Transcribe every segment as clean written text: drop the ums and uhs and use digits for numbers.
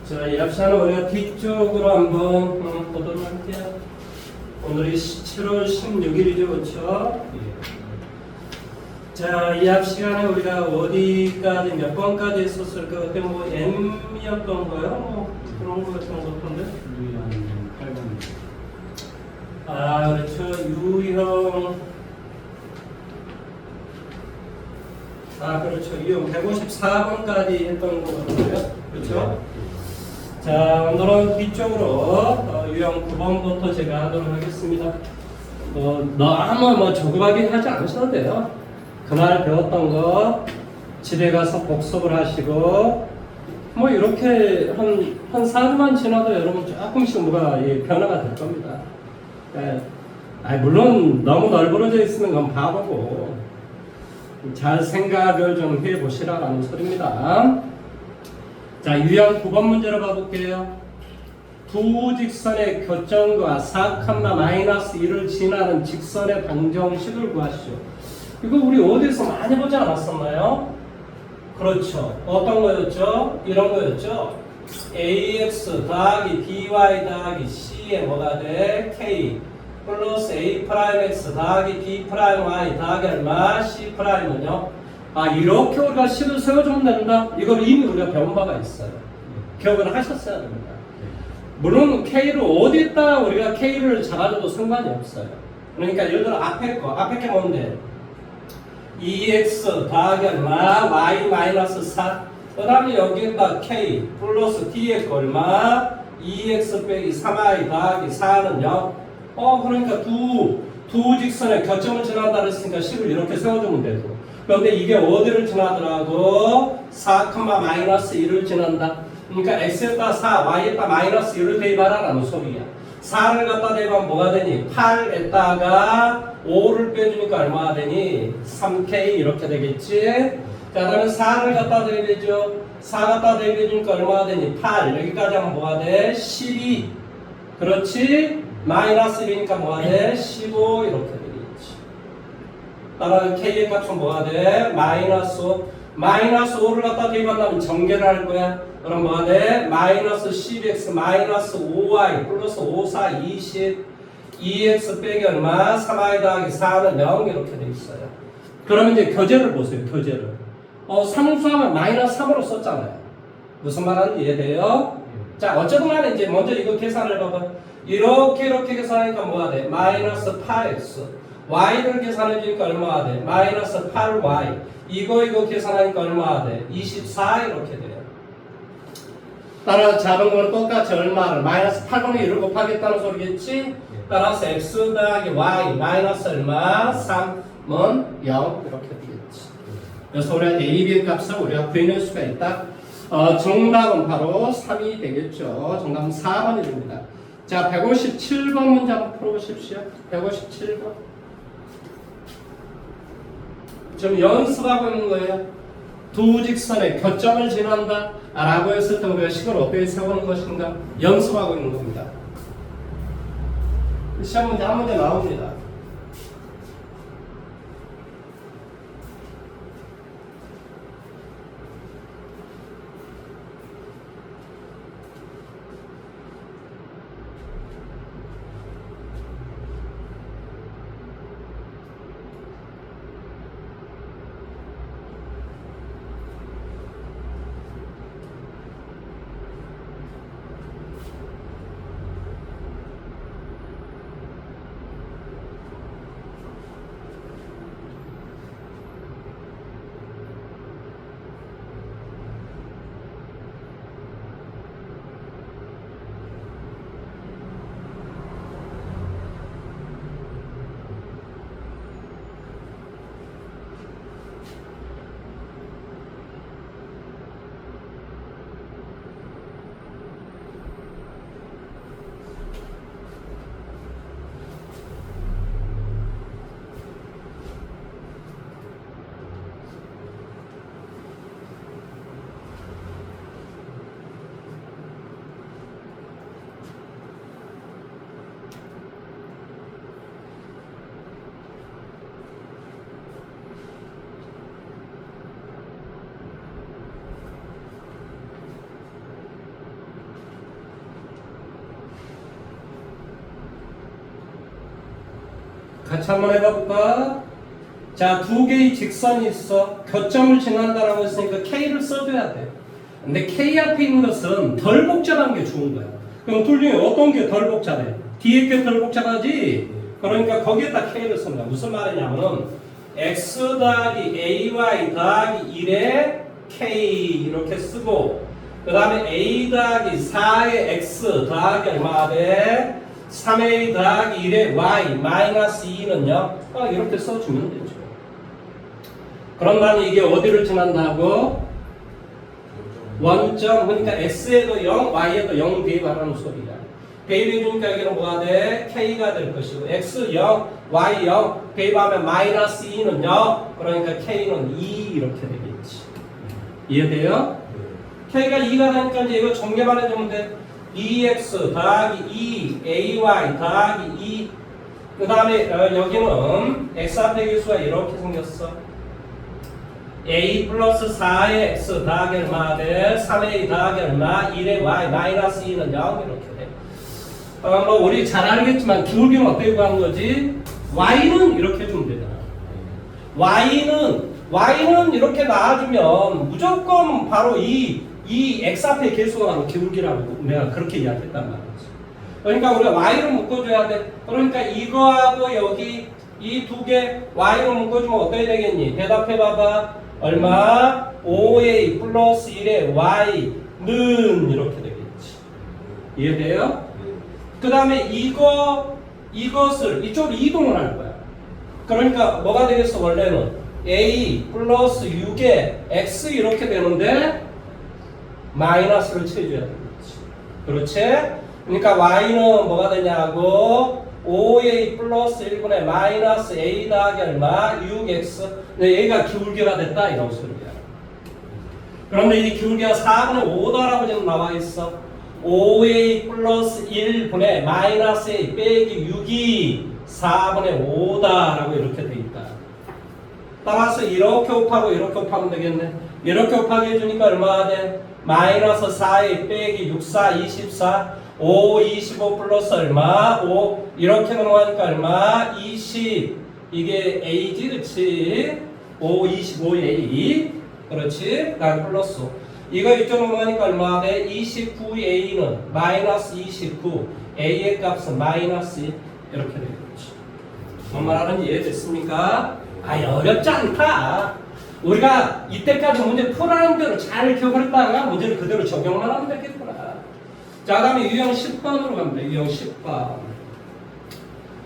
자, 이 합시는 우리가 뒤쪽으로 한번 보도록 할게요. 오늘이 7월 16일이죠, 그렇죠? 자, 이 합 시간에 우리가 어디까지 몇 번까지 했었을까? 그때 뭐 M이었던 거요? 뭐 그런 거 같은 것 같은데? 아, 그렇죠. 유형. 아, 그렇죠. 유형 154번까지 했던 것 같고요. 그렇죠? 자, 오늘은 뒤쪽으로 유형 9번부터 제가 하도록 하겠습니다. 너무 뭐 조급하게 하지 않으셔도 돼요. 그날 배웠던 거 집에 가서 복습을 하시고 뭐 이렇게 한 4주만 지나도 여러분 조금씩 뭐가 변화가 될 겁니다. 물론 너무 널브러져 있으면 그건 바보고 잘 생각을 좀 해보시라는 소리입니다. 자, 유형 9번 문제로 봐볼게요. 두 직선의 교점과 4,-1을 지나는 직선의 방정식을 구하시오. 이거 우리 어디서 많이 보지 않았었나요? 그렇죠. 어떤 거였죠? 이런 거였죠? ax 더하기 by 더하기 c에 뭐가 돼? k 플러스 a'(x) 더하기 b'(y) 더하기 얼마? c'은요? 아, 이렇게 우리가 식을 세워주면 된다? 이걸 이미 우리가 배운 바가 있어요. 기억을 하셨어야 됩니다. 물론 K를 어디에다 우리가 K를 잡아줘도 상관이 없어요. 그러니까 예를 들어 앞에 게 뭔데? 2x 더하기 얼마? y-4. 그 다음에 여기에다 K 플러스 D의 얼마? 2x 빼기 3y 더하기 4는요? 그러니까 두 직선의 교점을 지나다 그랬으니까 식을 이렇게 세워주면 되고. 그런데 이게 어디를 지나더라도 4,-1을 지난다. 그러니까 x에다 4, y에다 -1을 대입하라는 소리야. 4를 갖다 대입하면 뭐가 되니? 8에다가 5를 빼주니까 얼마가 되니? 3k 이렇게 되겠지? 자, 그러면 4를 갖다 대입해줘. 4 갖다 대입해주니까 얼마가 되니? 8. 여기까지 하면 뭐가 돼? 12. 그렇지? -1이니까 뭐가 돼? 15 이렇게 되겠지. 따라서 k의 값은 뭐가 돼? -5. -5를 갖다 대입한다면 전개를 할 거야. 그럼 뭐가 돼? -12x -5y 플러스 5, 4, 20 2x 빼기 얼마? 3y 더하기 4는 0 이렇게 돼 있어요. 그러면 이제 교재를 보세요. 교재를. 상수하면 -3으로 썼잖아요. 무슨 말하는지 이해돼요? 자, 어쨌든 간에 이제 먼저 이거 계산을 해봐봐. 이렇게 계산하니까 뭐가 돼? -8x y를 계산해 주니까 얼마가 돼? -8y 이거 계산하니까 얼마가 돼? 24 이렇게 돼요. 따라서 작은 거는 똑같이 얼마를? -8분의 1을 곱하겠다는 소리겠지? 따라서 x 더하기 y 마이너스 얼마? 3은 0 이렇게 되겠지. 그래서 우리가 a, b의 값을 우리가 구해낼 수가 있다. 정답은 바로 3이 되겠죠. 정답은 4번이 됩니다. 자, 157번 문제 한번 풀어보십시오. 157번. 지금 연습하고 있는 거예요. 두 직선의 교점을 지난다 라고 했을 때 우리가 식을 어떻게 세우는 것인가 연습하고 있는 겁니다. 시험 문제 한 문제 나옵니다. 같이 한번 해봐볼까? 자, 두 개의 직선이 있어. 교점을 지난다라고 했으니까 K를 써줘야 돼. 근데 K 앞에 있는 것은 덜 복잡한 게 좋은 거야. 그럼 둘 중에 어떤 게 덜 복잡해? 뒤에 게 덜 복잡하지? 그러니까 거기에다 K를 쓴 거야. 무슨 말이냐면은 X 더하기 AY 더하기 1에 K 이렇게 쓰고 그 다음에 A 더하기 4의 X 더하기 얼마가 돼? 3A 더하기 1의 Y 마이너스 2는요 이렇게 써주면 되죠. 그런 다음에 이게 어디를 지난다고? 원점, 그러니까 X에도 0, Y에도 0 대입하라는 소리야. 대입해주니까 여기는 뭐가 돼? K가 될 것이고 X 0, Y 0 대입하면 마이너스 2는 0 그러니까 K는 2 이렇게 되겠지. 이해돼요? K가 2가 되니까 이제 이거 정리만 해주면 돼. 2X 더하기 2 AY 더하기 2 그 다음에 여기는 X 앞에 기수가 이렇게 생겼어. A 플러스 4의 X 더하기 얼마 돼? 3A 더하기 얼마? 1의 Y 마이너스 2는 0 이렇게 돼. 뭐 우리 잘 알겠지만 기울기는 어떻게 구한 거지? Y는 이렇게 해주면 되잖아. Y는 이렇게 나와주면 무조건 바로 이 X 앞에 개수가 나는 기울기라고 내가 그렇게 이야기했단 말이지. 그러니까 우리가 Y를 묶어줘야 돼. 그러니까 이거하고 여기 이 두 개 Y로 묶어주면 어떻게 되겠니? 대답해봐봐. 얼마? 5A 플러스 1의 Y는 이렇게 되겠지. 이해돼요? 그 다음에 이것을 이쪽으로 이동을 할 거야. 그러니까 뭐가 되겠어? 원래는 A 플러스 6의 X 이렇게 되는데 마이너스를 쳐줘야 되겠지. 그렇지? 그러니까 Y는 뭐가 되냐고 5A 플러스 1분의 마이너스 A 더하기 얼마? 6X. 근데 얘가 기울기가 됐다 이런 소리야. 그런데 이 기울기가 4분의 5다라고 지금 나와 있어. 5A 플러스 1분의 마이너스 A 빼기 6이 4분의 5다라고 이렇게 돼 있다. 따라서 이렇게 곱하고 이렇게 곱하면 되겠네. 이렇게 곱하기 해주니까 얼마가 돼? 마이너스 4A 빼기 6, 4, 24 5, 25 플러스 얼마? 5 이렇게 넘어가니까 얼마? 20 이게 A지 그치? 5, 25A 그렇지? 난 플러스 이거 이쪽으로 넘어가니까 얼마 돼? 29A는 마이너스 29 A의 값은 마이너스 1 이렇게 되겠지. 뭔 말하는지 이해됐습니까? 아니 어렵지 않다. 우리가 이때까지 문제 풀어라는 대로 잘 기억했다가 문제를 그대로 적용만 하면 되겠구나. 자, 그 다음에 유형 10번으로 갑니다. 유형 10번.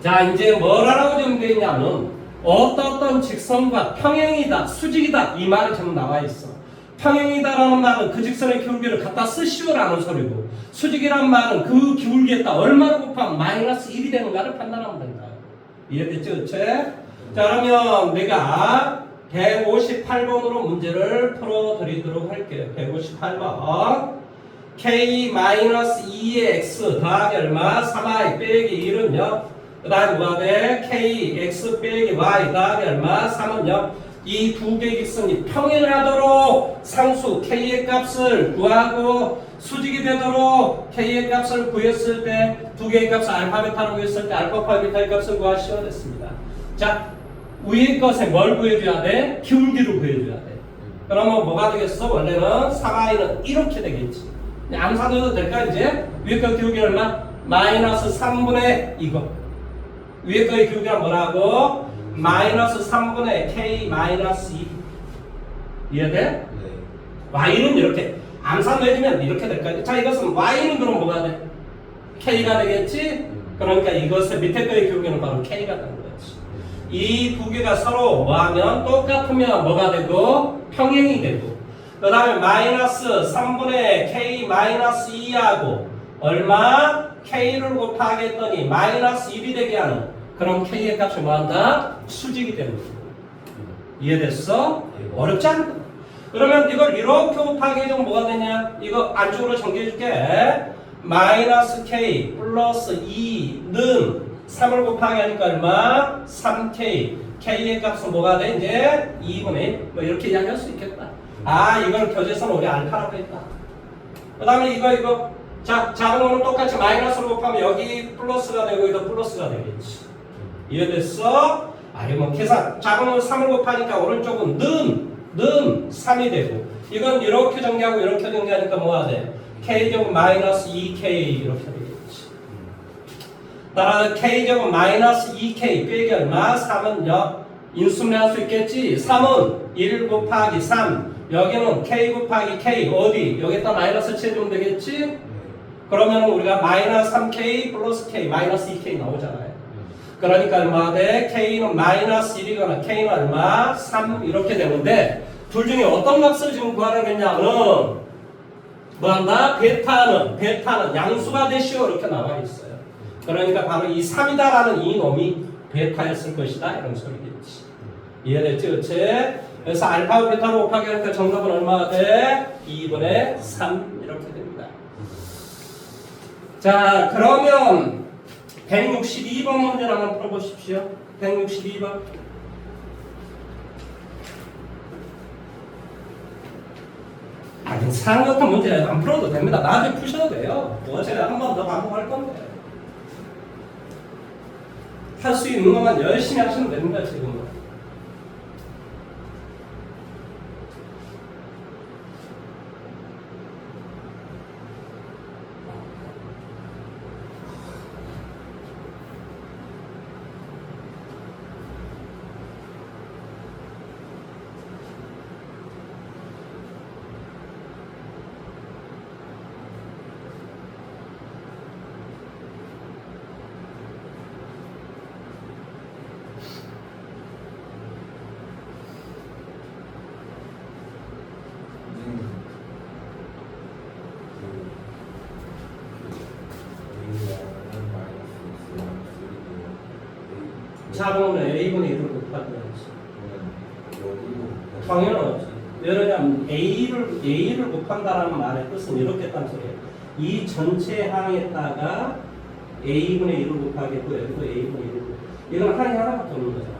자, 이제 뭐라고 정되어 있냐면 어떤 직선과 평행이다, 수직이다 이 말이 지금 나와 있어. 평행이다라는 말은 그 직선의 기울기를 갖다 쓰시오라는 소리고 수직이란 말은 그 기울기에다 얼마를 곱하면 마이너스 1이 되는가를 판단하면 된다. 이해됐죠? 그치? 자, 그러면 내가 158번으로 문제를 풀어드리도록 할게요. 158번. K-2의 X 더하기 얼마? 3Y 빼기 1은요. 그 다음에 뭐가 돼? K, X 빼기 Y 더하기 얼마? 3은요. 이 두 개의 직선이 평행하도록 상수 K의 값을 구하고 수직이 되도록 K의 값을 구했을 때 두 개의 값을 알파, 베타로 구했을 때 알파, 베타의 값을 구하시면 됐습니다. 자, 위의 것에 뭘 구해줘야 돼? 기울기를 구해줘야 돼. 그러면 뭐가 되겠어? 원래는 3I는 이렇게 되겠지. 안 사도 될까 이제? 위에 거 기울기 얼마? 마이너스 3분의 이거. 위에 거의 기울기가 뭐라고? 마이너스 3분의 K 마이너스 2. 이해돼? 네. Y는 이렇게 암산 내주면 이렇게 될까? 자, 이것은 Y는 그럼 뭐가 돼? K가 되겠지? 그러니까 이것의 밑에 거의 기울기는 바로 K가 되는 거지. 이 두 개가 서로 뭐하면 똑같으면 뭐가 되고? 평행이 되고. 그 다음에 마이너스 3분의 K 마이너스 2하고 얼마? K를 곱하기 했더니 마이너스 1이 되게 하는 그럼 K의 값이 뭐한다? 수직이 되는 거고. 이해됐어? 어렵지 않다. 그러면 이걸 이렇게 곱하기 해주면 뭐가 되냐? 이거 안쪽으로 정리해줄게. 마이너스 K 플러스 2는 3을 곱하기 하니까 얼마? 3K K의 값은 뭐가 돼? 이제 2분의 1 뭐 이렇게 이야기할 수 있겠다. 아, 이걸 교재에서는 우리 알파라고 했다. 그 다음에 이거 자, 작은 거는 똑같이 마이너스로 곱하면 여기 플러스가 되고 여기도 플러스가 되겠지. 이해됐어? 이거 뭐 계산 작은 건 3을 곱하니까 오른쪽은 는 3이 되고 이건 이렇게 정리하고 이렇게 정리하니까 뭐가 돼? K제곱 마이너스 2K 이렇게 되겠지. 따라서 K제곱 마이너스 2K 빼기 얼마? 3은 인수분해할 수 있겠지? 3은 1 곱하기 3 여기는 K 곱하기 K 어디? 여기다 마이너스 쳐주면 되겠지? 그러면 우리가 마이너스 3K 플러스 K 마이너스 2K 나오잖아요. 그러니까 얼마 돼? K는 마이너스 1이거나 K는 얼마? 3 이렇게 되는데 둘 중에 어떤 값을 지금 구하라겠냐는 뭐한다? 베타는 양수가 되시오 이렇게 나와 있어요. 그러니까 바로 이 3이다라는 이 놈이 베타였을 것이다 이런 소리겠지. 이해됐지? 그치? 그래서 알파와 베타로 곱하기 하니까 정답은 얼마가 돼? 2분의 3 이렇게 됩니다. 자 그러면 162번 문제를 한번 풀어보십시오. 162번. 이상한 같은 문제 안 풀어도 됩니다. 나중에 푸셔도 돼요. 어제 한 번 더 반복할 건데. 할 수 있는 것만 열심히 하시면 됩니다, 지금은. 자본은 A분의 1을 곱하기야지. 당연하지. 왜냐하면 A를 곱한다라는 말의 뜻은 이렇게 했단 소리예요. 이 전체 항에다가 A분의 1을 곱하겠고 여기도 A분의 1을 이건 항이 하나밖에 없는 거잖아.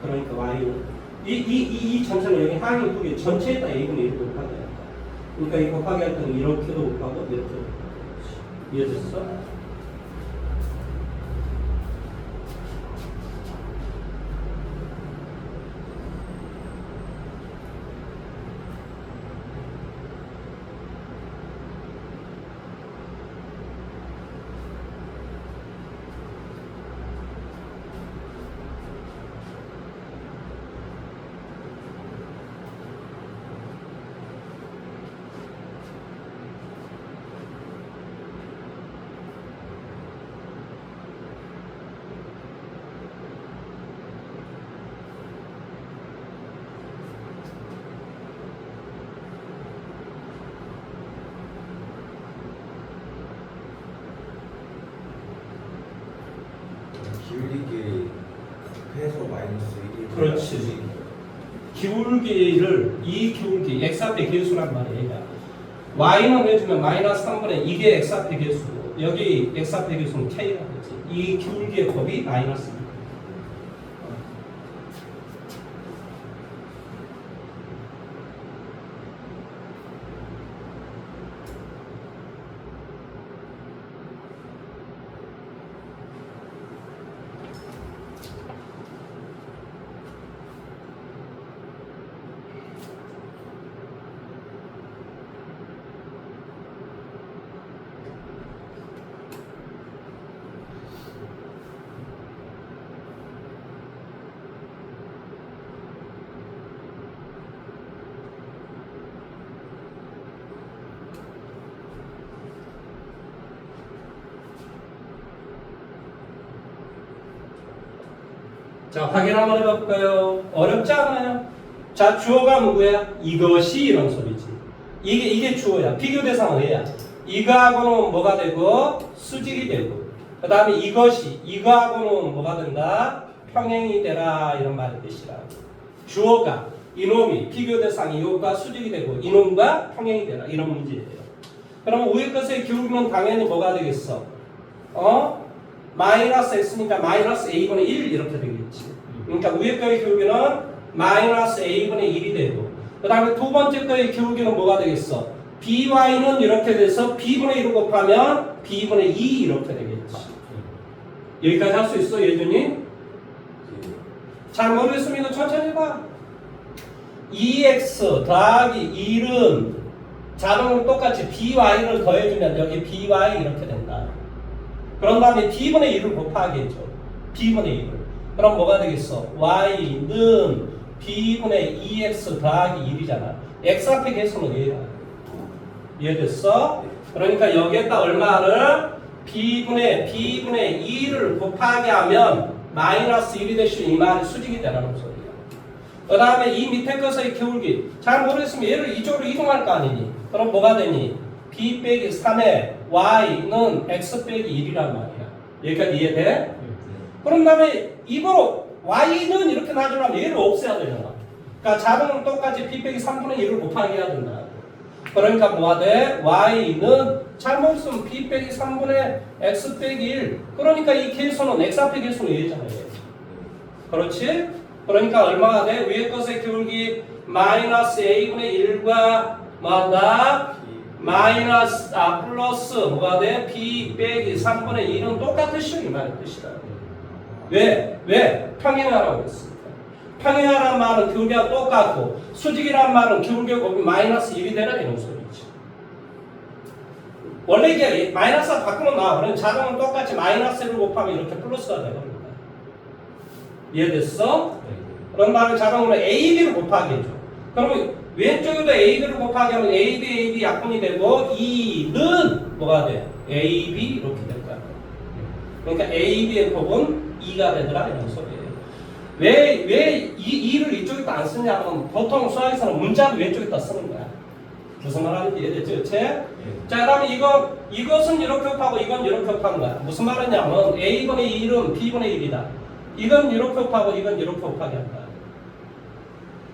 그러니까 Y는 이 전체는 여기 항이 두 개 전체에다 A분의 1을 곱하게 한다. 그러니까 이 곱하기 할 때는 이렇게도 곱하고 이렇게도 곱하고. 이해됐어? 기울기 해서 마이너스 1이 그렇지. 기울기를 이 기울기 x 앞에 개수란 말이에요. y는 해주면 마이너스 3분의 이게 x 앞에 개수고 여기 x 앞에 개수는 k라고 하지. 이 기울기의 곱이 마이너스 2. 자, 확인 한번 해볼까요? 어렵지 않아요? 자, 주어가 누구야? 이것이 이런 소리지. 이게 주어야. 비교 대상은 얘야. 이거하고는 뭐가 되고? 수직이 되고. 그 다음에 이거하고는 뭐가 된다? 평행이 되라. 이런 말의 뜻이라고. 주어가, 이놈이, 비교 대상이 이것과 수직이 되고, 이놈과 평행이 되라. 이런 문제예요. 그러면 위에 것의 기울기는 당연히 뭐가 되겠어? 마이너스 x니까 마이너스 a분의 1 이렇게 되겠지. 그러니까 위에 거의 기울기는 마이너스 a분의 1이 되고 그 다음에 두 번째 거의 기울기는 뭐가 되겠어? by는 이렇게 돼서 b분의 1을 곱하면 b분의 2 이렇게 되겠지. 여기까지 할 수 있어 예준이? 잘 모르겠으면 이거 천천히 봐. 2x 더하기 1은 자동으로 똑같이 by를 더해주면 여기 by 이렇게 된다. 그런 다음에 b분의 1을 곱하겠죠. b분의 1을. 그럼 뭐가 되겠어? y는 b분의 2x 더하기 1이잖아. x 앞에 계수는 얘야. 이해됐어? 그러니까 여기에다 얼마를? b분의 2를 곱하게 하면 마이너스 1이 되시고 이 말이 수직이 되라는 소리야. 그 다음에 이 밑에 것의 기울기 잘 모르겠으면 얘를 이쪽으로 이동할 거 아니니? 그럼 뭐가 되니? b 빼기 3에 y는 x 빼기 1이란 말이야. 여기까지 이해돼? 그런 다음에 입으로 y는 이렇게 나중하면 얘를 없애야 되잖아. 그러니까 자동으로 똑같이 b 빼기 3분의 1을 곱하기 해야 된다. 그러니까 뭐가 돼? y는 잘못 쓰면 b 빼기 3분의 x 빼기 1. 그러니까 이 계수는 x 앞에 계수는 얘잖아요. 그렇지? 그러니까 얼마가 돼? 위에 것의 기울기 마이너스 a분의 1과 뭐다? 마이너스 플러스 뭐가 돼? b 빼기 3분의 1은 똑같으시오 이 말의 뜻이다. 왜? 평행하라고 했습니다. 평행하란 말은 기울기가 똑같고 수직이란 말은 기울기가 곱이 마이너스 1이 되라 이런 소리지. 원래 이게 마이너스가 바꾸면 나와. 그러면 자동은 똑같이 마이너스 1을 곱하면 이렇게 플러스가 되거든요. 이해됐어? 그런 다음에 자동으로 AB를 곱하게 해줘. 그러면 왼쪽에도 AB를 곱하게 하면 AB 약분이 되고 2는 뭐가 돼? AB 이렇게 될 거야. 그러니까 AB의 곱은 2가 되더라 이런 소리예요. 왜 2를 이쪽에다 안 쓰냐면 보통 수학에서는 문자를 왼쪽에다 쓰는 거야. 무슨 말 하는지 이해됐죠? 그치? 자, 그 다음에 이것은 이렇게 곱하고 이건 이렇게 곱하는 거야. 무슨 말이냐면 A분의 1은 B분의 1이다. 이건 이렇게 곱하고 이건 이렇게 곱하게 한다.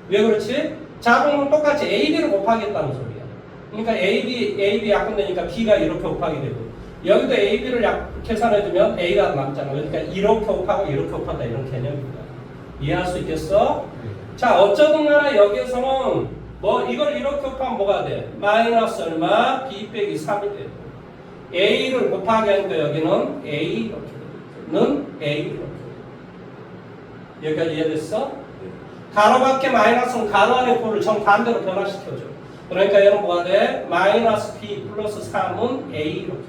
왜 그렇지? 자동은 똑같이 AB를 곱하겠다는 소리야. 그러니까 AB 약분되니까 B가 이렇게 곱하게 되고 여기도 AB를 계산해주면 A가 남잖아. 그러니까 이렇게 곱하고 이렇게 곱한다 이런 개념입니다. 이해할 수 있겠어? 자, 어쩌든 간에 여기에서는 뭐 이걸 이렇게 곱하면 뭐가 돼? 마이너스 얼마? B 빼기 3이 돼. A를 곱하게 하니까 여기는 A 이렇게 는 A 이렇게. 여기까지 이해됐어? 가로 밖에 마이너스는 가로 안의 꼴을 정반대로 변화시켜줘. 그러니까 얘는 뭐가 돼? 마이너스 B 플러스 3은 A 이렇게 돼.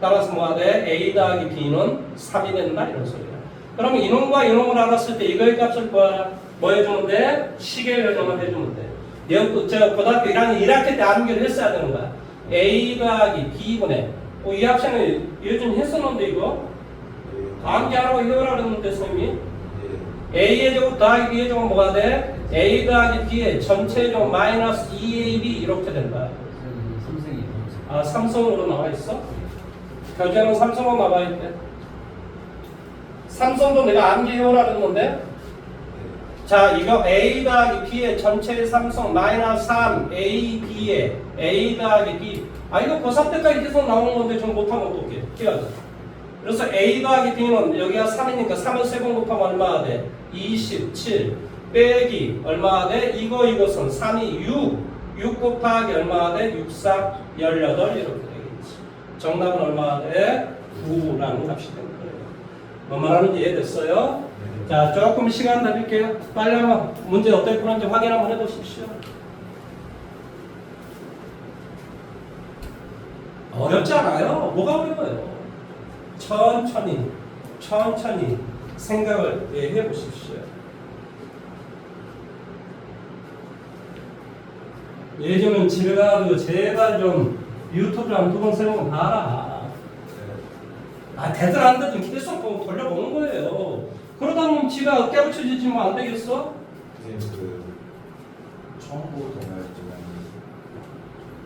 따라서 뭐가 돼? A 더하기 B는 3이 된다 이런 소리야. 그럼 이놈과 이놈을 알았을 때 이거의 값을 뭐 해주면 돼? 시계 변형을 해주면 돼. 저 고등학교 1학년 1학기 때 암기를 했어야 되는 거야. A 더하기 B분의 이 학생은 예전에 했었는데 이거 암기하라고 이거라 그랬는데 선생님이 A의 제곱 더하기 B의 제곱 뭐가 돼? A 더하기 B의 전체 제곱 마이너스 2AB 이렇게 된다. 아, 삼성으로 나와 있어? 교재는 삼성으로 나와 있대. 삼성도 내가 암기해오라 그랬는데 자, 이거 A 더하기 B의 전체 삼성 마이너스 3 A, B의 A 더하기 B 이거 고3 때까지 계속 나오는 건데 좀 못하면 어떡해? 해야죠. 그래서 A 더하기 B는 여기가 3이니까 3을 3번 곱하면 얼마가 돼? 27 빼기 얼마가 돼? 이것은 3이 6 곱하기 얼마가 돼? 6, 4, 18 이렇게 되겠지. 정답은 얼마가 돼? 9라는 값이 되는 거예요. 뭐 말하는지 이해됐어요? 자, 조금 시간 드릴게요. 빨리 한번 문제 어떻게 푸는지 확인 한번 해보십시오. 어렵지 않아요. 뭐가 어려워요? 천천히 생각을 해보십시오. 예전엔 집에 가도 제발 좀 유튜브를 한 2번 3번 봐라. 되들 안 되든 계속 돌려보는 거예요. 그러다 보면 지가 깨우쳐지지면 안 되겠어? 선생님 처음부터 말했지만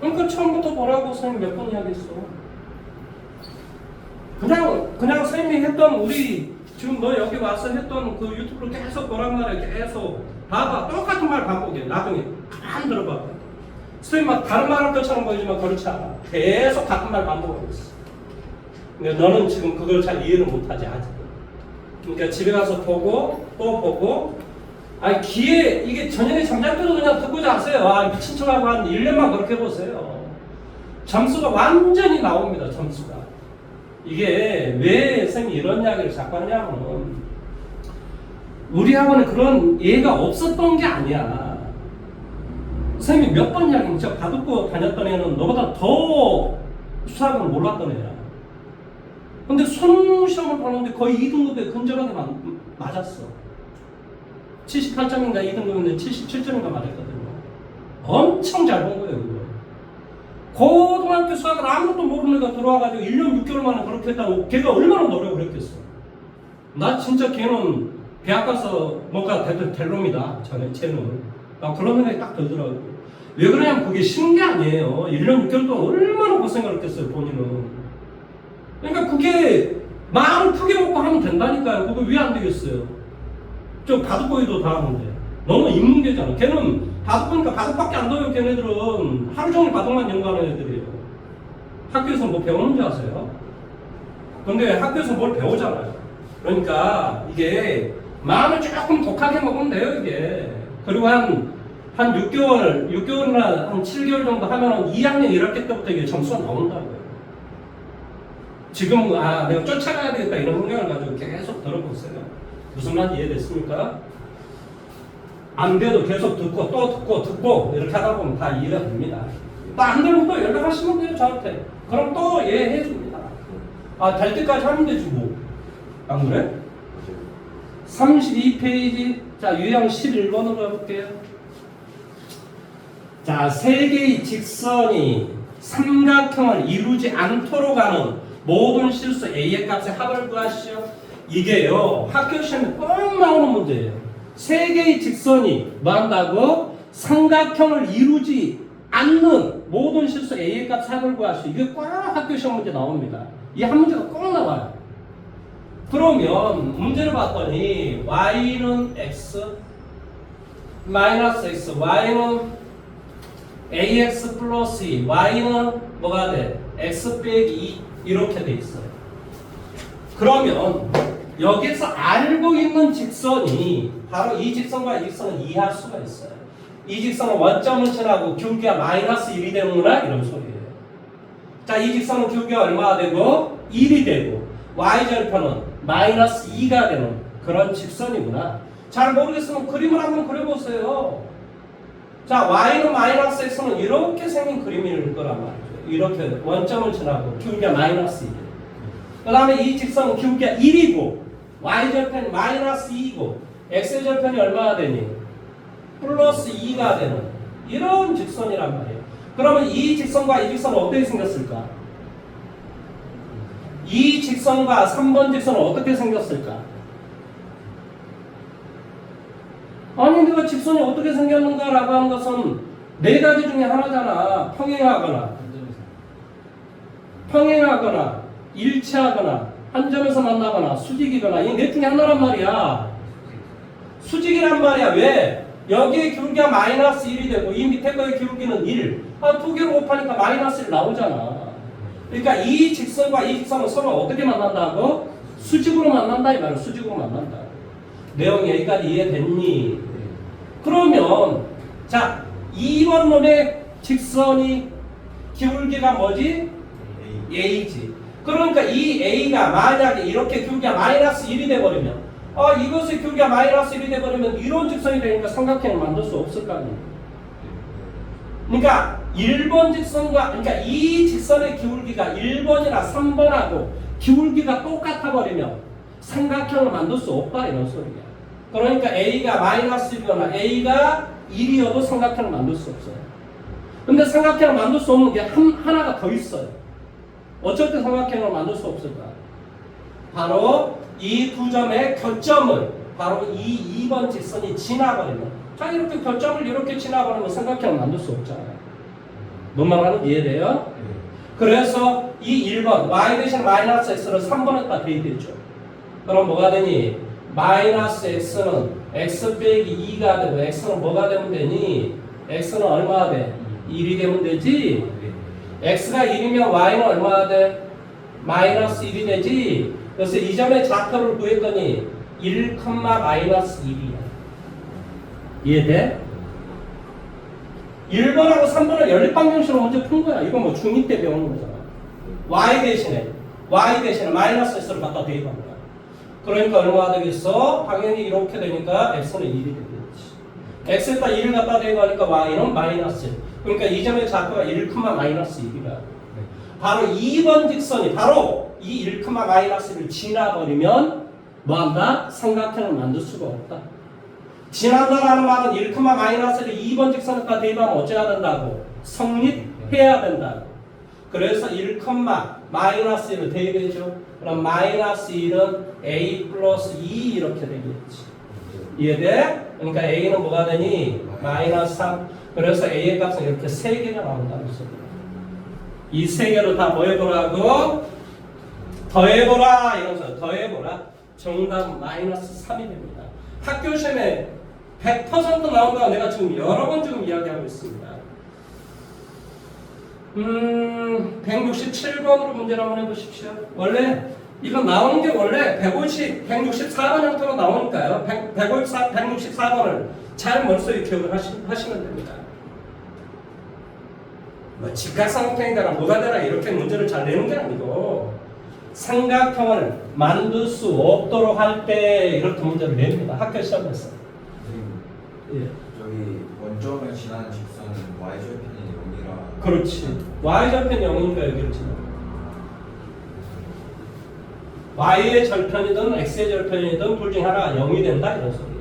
그러니까 처음부터 보라고 선생님 몇 번 이야기했어. 그냥 선생님이 했던 우리 지금 너 여기 와서 했던 그 유튜브를 계속 보란 말이야. 계속 봐봐. 똑같은 말 반복해. 나중에 가만 들어봐. 선생님 막 다른 말 할 것처럼 보이지만 그렇지 않아. 계속 같은 말 반복하고 있어. 근데 너는 지금 그걸 잘 이해를 못하지 아직. 그러니까 집에 가서 보고 또 보고 기회 이게 저녁에 잠잘 때도 그냥 듣고 자세요. 미친 척하고 한 1년만 그렇게 해보세요. 점수가 완전히 나옵니다. 점수가. 이게 왜 선생님이 이런 이야기를 자꾸 하냐면 우리 학원에 그런 예가 없었던 게 아니야. 선생님이 몇 번 이야기했는데 제가 바둑고 다녔던 애는 너보다 더 수학을 몰랐던 애야. 근데 수능시험을 봤는데 거의 2등급에 근접하게 맞았어. 78점인가 2등급인데 77점인가 맞았거든요. 엄청 잘 본 거예요, 그거. 고등학교 수학을 아무것도 모르는 애가 들어와가지고 1년 6개월 만에 그렇게 했다고 걔가 얼마나 노력을 했겠어. 나 진짜 걔는 대학 가서 뭔가 될 놈이다. 쟤는. 나 그런 생각이 딱 들더라고요. 왜 그러냐면 그게 쉬운 게 아니에요. 1년 6개월 동안 얼마나 고생을 했겠어요, 본인은. 그러니까 그게 마음을 크게 먹고 하면 된다니까요. 그거 왜 안 되겠어요? 저 바둑거리도 다 하는데. 너는 인문계잖아. 걔는 바둑보니까 바둑밖에 안 돼요. 걔네들은 하루 종일 바둑만 연구하는 애들이에요. 학교에서 뭐 배우는 줄 아세요? 근데 학교에서 뭘 배우잖아요. 그러니까 이게 마음을 조금 독하게 먹으면 돼요, 이게. 그리고 한 6개월이나 한 7개월 정도 하면은 2학년 1학기 때부터 이게 점수가 나온다고요. 지금, 내가 쫓아가야 되겠다 이런 생각을 가지고 계속 들어보세요. 무슨 말인지 이해됐습니까? 안 돼도 계속 듣고 또 듣고 이렇게 하다 보면 다 이해가 됩니다. 또 안 되면 또 연락하시면 돼요, 저한테. 그럼 또 이해해 줍니다. 될 때까지 하면 되지 뭐. 안 그래? 32페이지. 자, 유형 11번으로 가볼게요. 자, 세 개의 직선이 삼각형을 이루지 않도록 하는 모든 실수 A의 값의 합을 구하시오. 이게요, 학교 시험에 꼭 나오는 문제예요. 세 개의 직선이 뭐 한다고? 삼각형을 이루지 않는 모든 실수 A의 값의 합을 구하시오. 이게 꼭 학교 시험 문제 나옵니다. 이 한 문제가 꼭 나와요. 그러면 문제를 봤더니 y는 x 마이너스 x, y는 ax 플러스 2, y는 뭐가 돼? x 빼기 2 이렇게 돼 있어요. 그러면 여기서 알고 있는 직선이 바로 이 직선과 이 직선은 이해할 수가 있어요. 이 직선은 원점을 칠하고 기울기가 마이너스 1이 되는구나 이런 소리예요. 자, 이 직선은 기울기가 얼마가 되고 1이 되고 y절편은 마이너스 2가 되는 그런 직선이구나. 잘 모르겠으면 그림을 한번 그려보세요. 자, y는 마이너스 x는 이렇게 생긴 그림일 거란 말이죠. 이렇게 원점을 칠하고 기울기가 마이너스 1. 그 다음에 이 직선은 기울기가 1이고 y절편이 마이너스 2이고 x절편이 얼마가 되니? 플러스 2가 되는 이런 직선이란 말이에요. 그러면 이 직선과 이 직선은 어떻게 생겼을까? 이 직선과 3번 직선은 어떻게 생겼을까? 아니, 내가 직선이 어떻게 생겼는가라고 하는 것은 네 가지 중에 하나잖아. 평행하거나 일치하거나 한 점에서 만나거나 수직이거나 이 넷 중에 하나란 말이야. 수직이란 말이야. 왜? 여기에 기울기가 마이너스 1이 되고 이 밑에 거의 기울기는 1. 두 개로 곱하니까 마이너스 1 나오잖아. 그러니까 이 직선과 이 직선은 서로 어떻게 만난다고? 수직으로 만난다 이 말이야. 수직으로 만난다. 내용 여기까지 이해됐니? 그러면 자, 2번 놈의 직선이 기울기가 뭐지? A지. 그러니까 이 A가 만약에 이렇게 기울기가 마이너스 1이 돼버리면 이것의 기울기가 마이너스 1이 돼버리면 이런 직선이 되니까 삼각형을 만들 수 없을 거 아니에요. 그러니까 1번 직선과 그러니까 이 직선의 기울기가 1번이나 3번하고 기울기가 똑같아 버리면 삼각형을 만들 수 없다 이런 소리야. 그러니까 A가 마이너스 1이거나 A가 1이어도 삼각형을 만들 수 없어요. 근데 삼각형을 만들 수 없는 게 하나가 더 있어요. 어쩔 때 삼각형을 만들 수 없을까? 바로 이 두 점의 교점을 바로 이 2번 직선이 지나버리면 자, 이렇게 교점을 이렇게 지나버리면 삼각형을 만들 수 없잖아요. 뭔 말하는지 이해돼요? 그래서 이 1번 y 대신 마이너스 x를 3번에다 대입했죠. 그럼 뭐가 되니? 마이너스 x는 x 빼기 2가 되고 x는 뭐가 되면 되니? x는 얼마가 돼? 1이 되면 되지? x가 1이면 y는 얼마가 돼? 마이너스 1이 되지? 그래서 이 점의 좌표를 구했더니 1, 마이너스 1이야. 이해돼? 1번하고 3번을 연립방정식으로 먼저 푼 거야. 이건 뭐 중2 때 배우는 거잖아. y 대신에 마이너스 x를 갖다 대입한 거야. 그러니까 얼마가 되겠어? 당연히 이렇게 되니까 x는 1이 되겠지. x에다 1을 갖다 대고하니까 y는 마이너스 1. 그러니까 이 점의 좌표가 1,-1이라. 바로 2번 직선이 바로 이 1,-1을 지나버리면 뭐한다? 삼각형을 만들 수가 없다. 지난다라는 말은 1,-를 2번 직선에다 대입하면 어째야 된다고? 성립해야 된다고. 그래서 1,-1을 대입해줘. 그럼 마이너스 1은 a 플러스 2 이렇게 되겠지. 이해돼? 그러니까 a는 뭐가 되니? 마이너스 3. 그래서 a의 값은 이렇게 3개가 나온다는 소리야. 이 3개를 다 뭐 해보라고? 더해보라 이러면서 더해보라. 정답은 마이너스 3이 됩니다. 학교 시험에 100% 나온다고 내가 지금 여러 번 지금 이야기하고 있습니다. 167번으로 문제를 한번 해보십시오. 원래 이거 나오는 게 원래 164번 형태로 나오니까요. 164번을 잘 머릿속에 기억을 하시면 됩니다. 뭐 직각삼각형이다라 뭐다되라 이렇게 문제를 잘 내는 게 아니고 삼각형을 만들 수 없도록 할 때 이렇게 문제를 냅니다. 학교 시험에서. 예. 저기 원점을 지나는 직선은 y절편이 0이라. 그렇지. y절편이 0이니까 여기를 지나. y의 절편이든 x의 절편이든 둘 중 하나가 0이 된다 이런 소리야.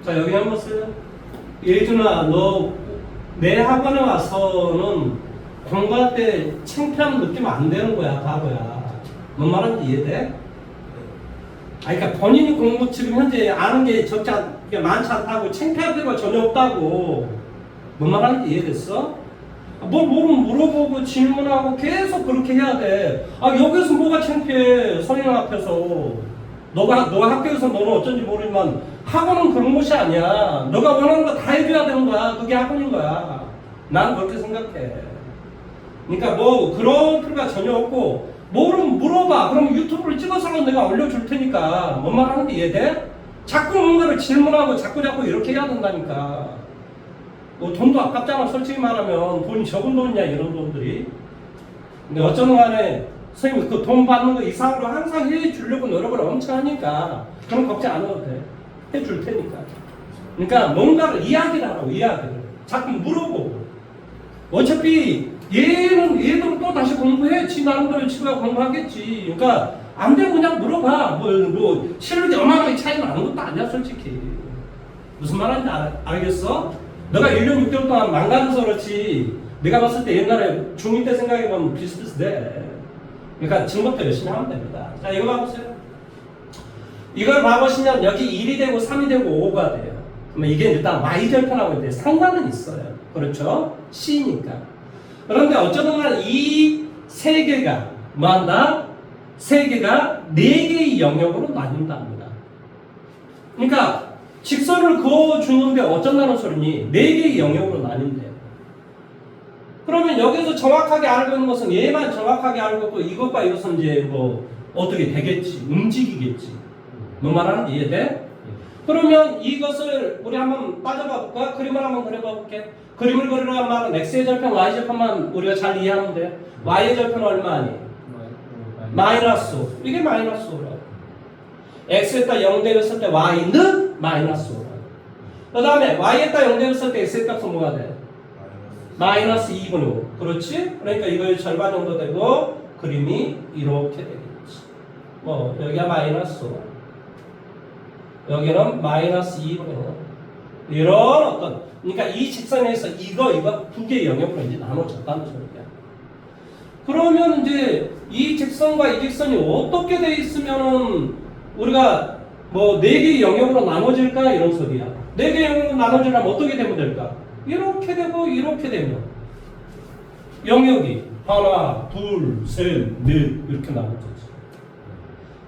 자, 여기 한번 써요. 예준아, 너 내 학원에 와서는 공부할 때 창피함 느끼면 안 되는 거야, 바보야. 뭔 말인지 이해돼? 그러니까 본인이 공부 지금 현재 아는 게 많지 않다고 창피할 필요가 전혀 없다고. 뭔 말인지 이해됐어? 뭘 모르면 물어보고 질문하고 계속 그렇게 해야 돼. 여기서 뭐가 창피해, 선생님 앞에서. 너가 학교에서 너는 어쩐지 모르지만 학원은 그런 곳이 아니야. 너가 원하는 거 다 해줘야 되는 거야. 그게 학원인 거야. 난 그렇게 생각해. 그러니까 뭐 그런 필요가 전혀 없고 뭐를 물어봐. 그럼 유튜브를 찍어서 내가 올려줄 테니까. 뭔 말하는지 이해돼? 자꾸 뭔가를 질문하고 자꾸 이렇게 해야 된다니까. 뭐 돈도 아깝잖아. 솔직히 말하면 돈이 적은 돈이냐 이런 돈들이. 근데 어쩌는 간에 선생님 그 돈 받는 거 이상으로 항상 해주려고 노력을 엄청 하니까 그럼 걱정 안 해도 돼. 해줄 테니까. 그러니까 뭔가를 이야기를 하라고 이야기를. 자꾸 물어보고. 어차피 얘들은 또 다시 공부해. 지 나름대로 지가 공부하겠지. 그러니까 안 되면 그냥 물어봐. 뭐 실력이 어마어마하게 차이 나는 것도 아니야 솔직히. 무슨 말하는지 알겠어? 너가 1년 6개월 동안 망가져서 그렇지. 내가 봤을 때 옛날에 중2 때 생각해보면 비슷비슷해. 그러니까 지금부터 열심히 하면 됩니다. 자, 이거 봐보세요. 이걸 봐보시면 여기 1이 되고 3이 되고 5가 돼요. 그러면 이게 일단 y절편하고 이제 상관은 있어요. 그렇죠? C니까. 그런데 어쩌면 이 세 개가 뭐한다? 세 개가 네 개의 영역으로 나뉜답니다. 그러니까 직선을 그어주는데 어쩐다는 소리니 네 개의 영역으로 나뉜대요. 그러면 여기서 정확하게 알고 있는 것은 얘만 정확하게 알고 있고 이것과 이것은 이제 뭐 어떻게 되겠지, 움직이겠지. 뭐 말하는지 이해돼? 그러면 이것을 우리 한번 따져봐 볼까? 그림을 한번 그려봐 볼게. 그림을 그리라는 말은 x의 절편, y의 절편만 우리가 잘 이해하면 돼. y의 절편은 얼마니? 마이너스 5. 이게 마이너스 5라고. x에다 0 되었을 때 y는 마이너스 5라고. 그 다음에 y에다 0 되었을 때 x의 값은 뭐가 돼? 마이너스 2분의 5. 그렇지? 그러니까 이거의 절반 정도 되고 그림이 이렇게 되겠지. 뭐 여기가 마이너스 5. 여기는 마이너스 2분의 5. 이런 어떤, 그러니까 이 직선에서 이거 두 개의 영역으로 이제 나눠졌다는 소리야. 그러면 이제 이 직선과 이 직선이 어떻게 돼 있으면은 우리가 뭐 네 개의 영역으로 나눠질까 이런 소리야. 네 개의 영역으로 나눠지려면 어떻게 되면 될까? 이렇게 되고 이렇게 되면 영역이 하나, 둘, 셋, 넷 이렇게 나눠지지.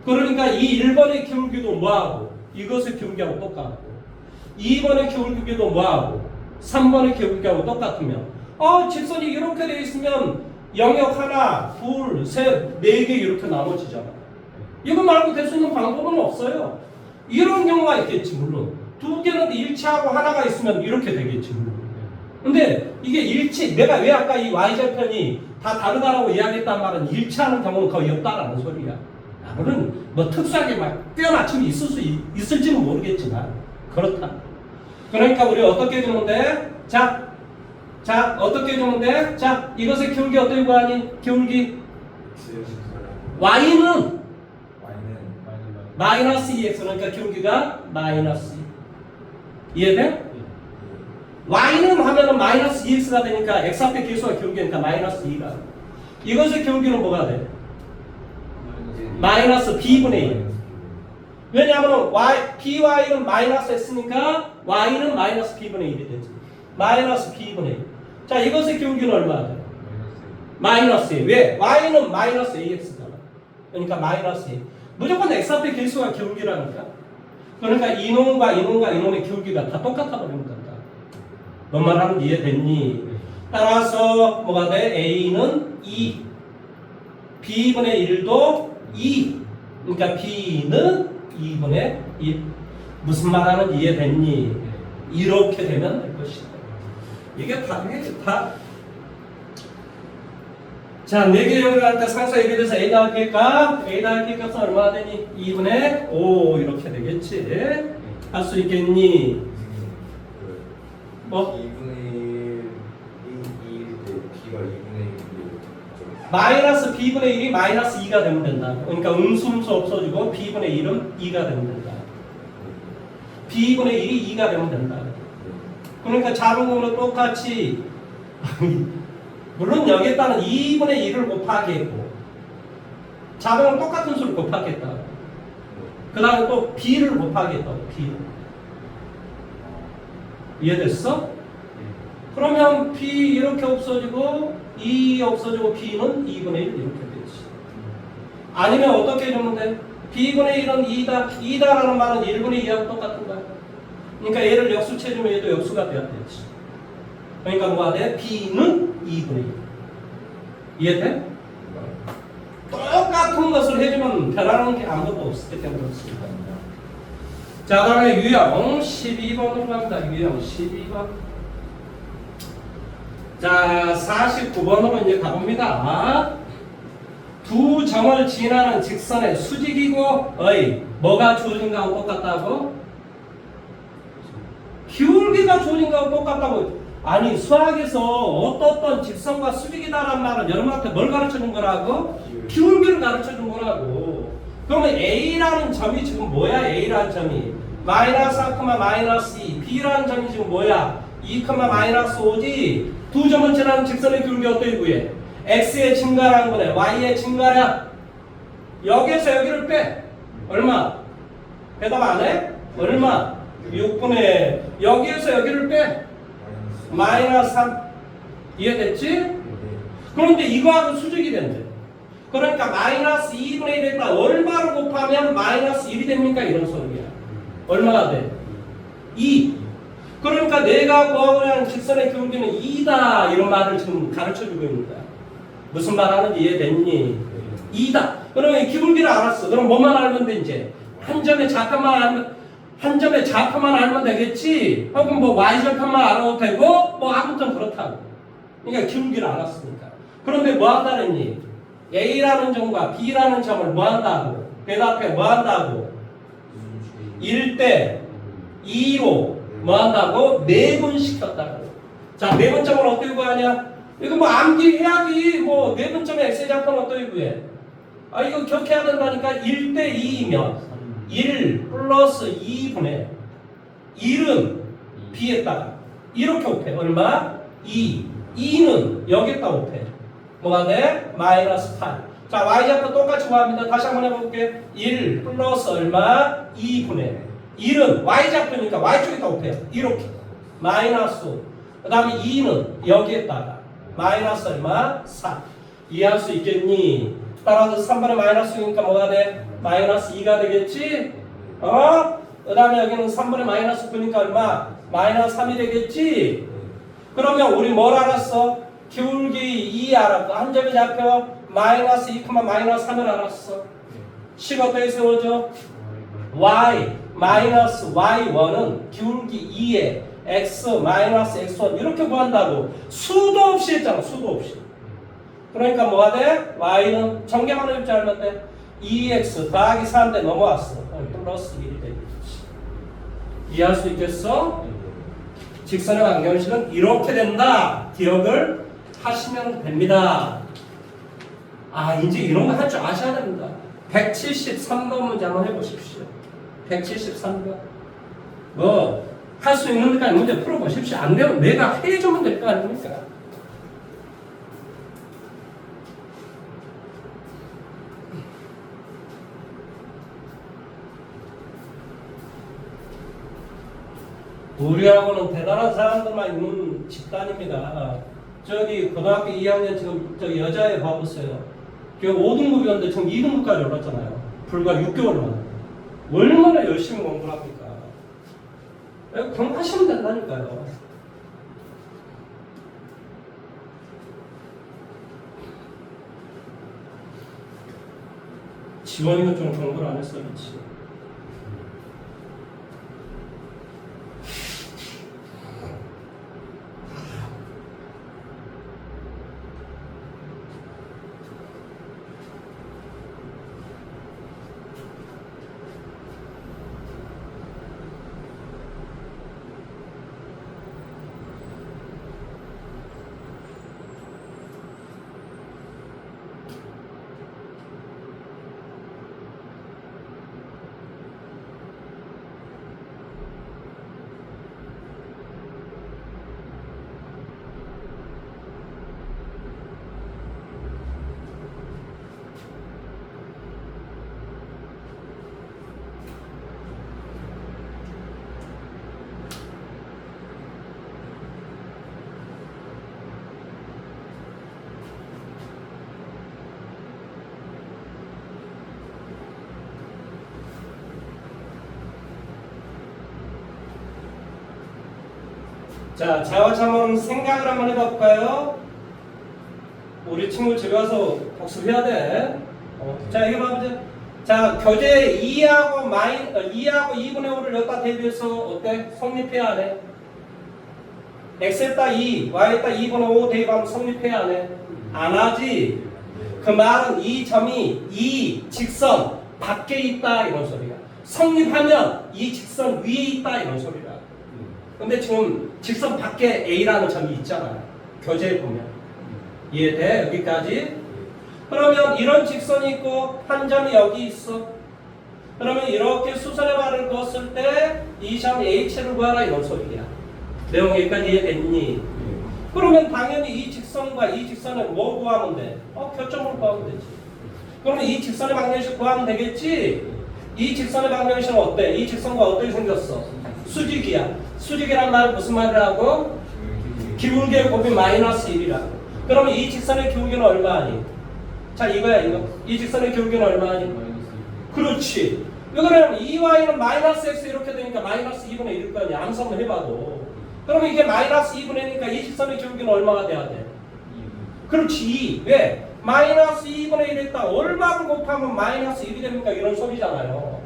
그러니까 이 1번의 기울기도 뭐하고 이것의 기울기하고 똑같고 2번의 기울기도 뭐하고 3번의 기울기하고 똑같으면 직선이 이렇게 돼 있으면 영역 하나, 둘, 셋, 네 개 이렇게 나눠지잖아. 이거 말고 될 수 있는 방법은 없어요. 이런 경우가 있겠지 물론. 두 개는 일치하고 하나가 있으면 이렇게 되겠지 물론. 근데 이게 일치, 내가 왜 아까 이 y절편이 다 다르다라고 이야기했단 말은 일치하는 경우는 거의 없다라는 소리야. 물론 뭐 특수하게 막 뼈맞춤이 있을지는 모르겠지만 그렇다. 그러니까 우리 어떻게 해주면 돼? 자 어떻게 해주면 돼? 자 이것의 기울기 어떻게 구하니? 기울기 y는 마이너스 2x 그러니까 기울기가 마이너스 2. 이해돼? y는 하면은 마이너스 2x가 되니까 x 앞에 계수가 기울기니까 마이너스 2가. 이것의 기울기는 뭐가 돼? 마이너스 b분의 1. 왜냐하면 by는 마이너스 x니까 y는 마이너스 b분의 1이 되지. 마이너스 b분의 1. 자 이것의 기울기는 얼마야 돼? 마이너스 1. 왜? y는 마이너스 ax잖아. 그러니까 마이너스 1. 무조건 x 앞에 계수가 기울기라니까. 그러니까 이놈과 이놈과 이놈의 기울기가 다 똑같아 버리면 된다. 뭔 말하면 이해됐니? 따라서 뭐가 돼? a는 2. b분의 1도 2. 그러니까 b는 2분의 1. 무슨 말하는 이해됐니? 이렇게 되면 될 것이다. 이게 다. 자, 4개 연결할 때 상수 A에 대해서 A 나올 값, A 나올 값은 얼마나 되니? 2분의 5 이렇게 되겠지? 할 수 있겠니? 뭐? 2분의 1, B가 2분의 1. 마이너스 B분의 1이 마이너스 2가 되면 된다. 그러니까 음수음수 없어지고 B분의 1은 2가 되면 된다. B분의 1이 2가 되면 된다. 그러니까 자동으로 똑같이 물론 여기에다는 2분의 1을 곱하겠고 자동으로 똑같은 수를 곱하겠다. 그 다음에 또 B를 곱하겠다. B를. 이해됐어? 그러면 B 이렇게 없어지고 2 없어지고 B는 2분의 1 이렇게 되지. 아니면 어떻게 해주면 돼? B분의 1은 2다. 2다라는 말은 1분의 2하고 똑같은 거야. 그러니까 얘를 역수체 해주면 얘도 역수가 돼야 되지. 그러니까 뭐가 돼? B는 2분의 1. 이해돼? 똑같은 것을 해주면 변하는 게 아무것도 없기 때문에 그렇습니다. 자, 다음에 유형 12번으로 갑니다. 유형 12번. 자, 49번으로 이제 가봅니다. 두 점을 지나는 직선의 수직이고 뭐가 주어진 거하고 똑같다고? 기울기가 주어진 거하고 똑같다고. 아니 수학에서 어떤 직선과 수직이다라는 말은 여러분한테 뭘 가르쳐준 거라고? 기울기를 가르쳐준 거라고. 그러면 A라는 점이 지금 뭐야? A라는 점이 마이너스 4, 마이너스 2. B라는 점이 지금 뭐야? 2, 마이너스 5지. 두 점을 지나는 직선의 기울기 어떻게 구해? X의 증가라는 거네. Y의 증가야. 여기에서 여기를 빼. 얼마? 대답 안 해? 얼마? 6분의 여기에서 여기를 빼. 마이너스 3. 이해됐지? 그런데 이거하고 수직이 된대. 그러니까 마이너스 2분의 1에다 얼마로 곱하면 마이너스 1이 됩니까? 이런 소리야. 얼마가 돼? 2. 그러니까 내가 구하고자 하는 직선의 기울기는 2다. 이런 말을 지금 가르쳐주고 있는 거야. 무슨 말 하는지 이해됐니? 2다. 그러면 기울기를 알았어. 그럼 뭐만 알면 돼 이제? 한 점의 좌표만 알면 되겠지? 혹은 뭐 y절편만 알아도 되고 뭐 아무튼 그렇다고. 그러니까 기울기를 알았으니까. 그런데 뭐 한다랬니? A라는 점과 B라는 점을 뭐 한다고? 대답해 뭐 한다고? 1대 2로 뭐 한다고? 내분 시켰다고. 자, 내분점을 어떻게 구하냐? 이거 뭐 암기해야지. 뭐 내분점의 x의 좌표는 어떻게 구해? 아 이거 기억해야 된다니까. 1대 2이면 1 플러스 2분의 1은 B에다가 이렇게 곱해. 얼마? 2. 2는 여기에다 곱해. 뭐가 돼? 마이너스 8. 자, y좌표 똑같이 구합니다. 다시 한번 해볼게. 1 플러스 얼마? 2분의 1은 y좌표니까 y쪽에다 곱해요. 이렇게. 마이너스 5. 그 다음에 2는 여기에다가 마이너스 얼마? 4. 이해할 수 있겠니? 따라서 3번에 마이너스 6이니까 뭐가 돼? 마이너스 2가 되겠지? 그 다음에 여기는 3번에 마이너스 9니까 얼마? 마이너스 3이 되겠지? 그러면 우리 뭘 알았어? 기울기 2 알았고 한 점의 좌표 마이너스 2, 마이너스 3을 알았어. 식 어떻게 세워져? y 마이너스 y1은 기울기 2에 x 마이너스 x1 이렇게 구한다고. 수도 없이 했잖아. 수도 없이. 그러니까 뭐가 돼? y는 전개만 읽지 않으면 돼. 2x 더하기 3대 넘어왔어. 플러스 1이 되겠지. 이해할 수 있겠어? 직선의 방정식은 이렇게 된다. 기억을 하시면 됩니다. 아 이제 이런 거 할 줄 아셔야 됩니다. 173번 문제 한번 해보십시오. 173번 뭐 할 수 있는 데까지 문제 풀어보십시오. 안 되면 내가 해주면 될 거 아닙니까? 우리하고는 대단한 사람들만 있는 집단입니다. 저기 고등학교 2학년 지금 저기 여자애 봐보세요. 그 5등급이었는데 지금 2등급까지 올랐잖아요. 불과 6개월 만에. 얼마나 열심히 공부를 합니까? 공부하시면 된다니까요. 지원이가 좀 공부를 안 했어, 그렇지? 자, 자화자문 생각을 한번 해볼까요? 우리 친구 집에 와서 복습해야 돼. 자, 이거 봐보자. 자, 교재 2하고 2분의 5를 여기다 대비해서 어때? 성립해야 하네. x에다 2, y에다 2분의 5 대입하면 성립해야 하네. 안 하지? 그 말은 이 점이 이 직선 밖에 있다 이런 소리야. 성립하면 이 직선 위에 있다 이런 소리야. 근데 지금 직선 밖에 A라는 점이 있잖아요. 교재에 보면. 이해돼? 여기까지? 그러면 이런 직선이 있고 한 점이 여기 있어. 그러면 이렇게 수선의 말을 그었을 때 이 점 H를 구하라 이런 소리야. 내용 여기까지 이해됐니? 그러면 당연히 이 직선과 이 직선을 뭐 구하면 돼? 교점을 구하면 되지. 그러면 이 직선의 방정식 구하면 되겠지? 이 직선의 방정식은 어때? 이 직선과 어떻게 생겼어? 수직이야. 수직이란 말은 무슨 말이라고? 기울기의 곱이 마이너스 1이라고. 그러면 이 직선의 기울기는 얼마니? 자 이거야 이거. 이 직선의 기울기는 얼마니? 그렇지. 왜 그러냐면 2y는 마이너스 x 이렇게 되니까 마이너스 2분의 1일 거 아니야. 암산을 해봐도. 그러면 이게 마이너스 2분의 1이니까 이 직선의 기울기는 얼마가 돼야 돼? 그렇지 2. 왜? 마이너스 2분의 1에 있다 얼마를 곱하면 마이너스 1이 됩니까? 이런 소리잖아요.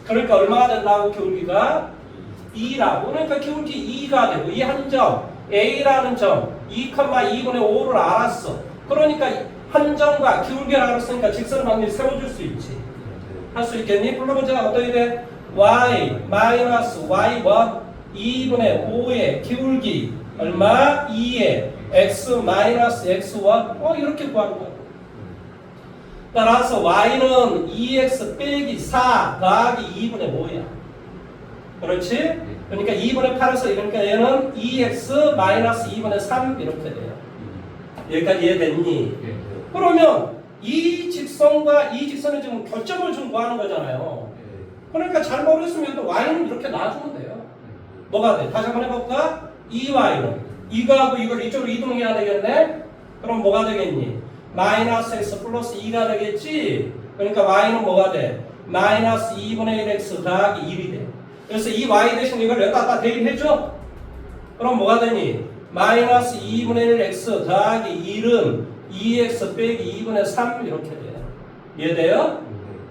그러니까 얼마가 된다고 기울기가? 2라고. 그러니까 기울기 2가 되고 이 한 점 A라는 점 2,2분의 5를 알았어. 그러니까 한 점과 기울기를 알았으니까 직선의 방정식 세워줄 수 있지. 할 수 있겠니? 불러보자. 어떻게 돼? y 마이너스 y1 2분의 5의 기울기 얼마? 2의 x 마이너스 x1 이렇게 구하는 거야. 따라서 y는 2x 빼기 4 더하기 2분의 5야. 그렇지? 그러니까 2분의 8에서 이러니까 얘는 2x 마이너스 2분의 3 이렇게 돼요. 여기까지 이해됐니? 그러면 이 직선과 이 직선은 지금 교점을 좀 구하는 거잖아요. 그러니까 잘 모르겠으면 y는 이렇게 놔주면 돼요. 뭐가 돼? 다시 한번 해볼까? 2y는 이거하고 이걸 이쪽으로 이동해야 되겠네? 그럼 뭐가 되겠니? 마이너스 x 플러스 2가 되겠지? 그러니까 y는 뭐가 돼? 마이너스 2분의 1x 더하기 1이 돼. 그래서 이 y 대신 이걸 여기다 대입해줘? 그럼 뭐가 되니? 마이너스 2분의 1x 더하기 1은 2x 빼기 2분의 3 이렇게 돼요. 이해돼요?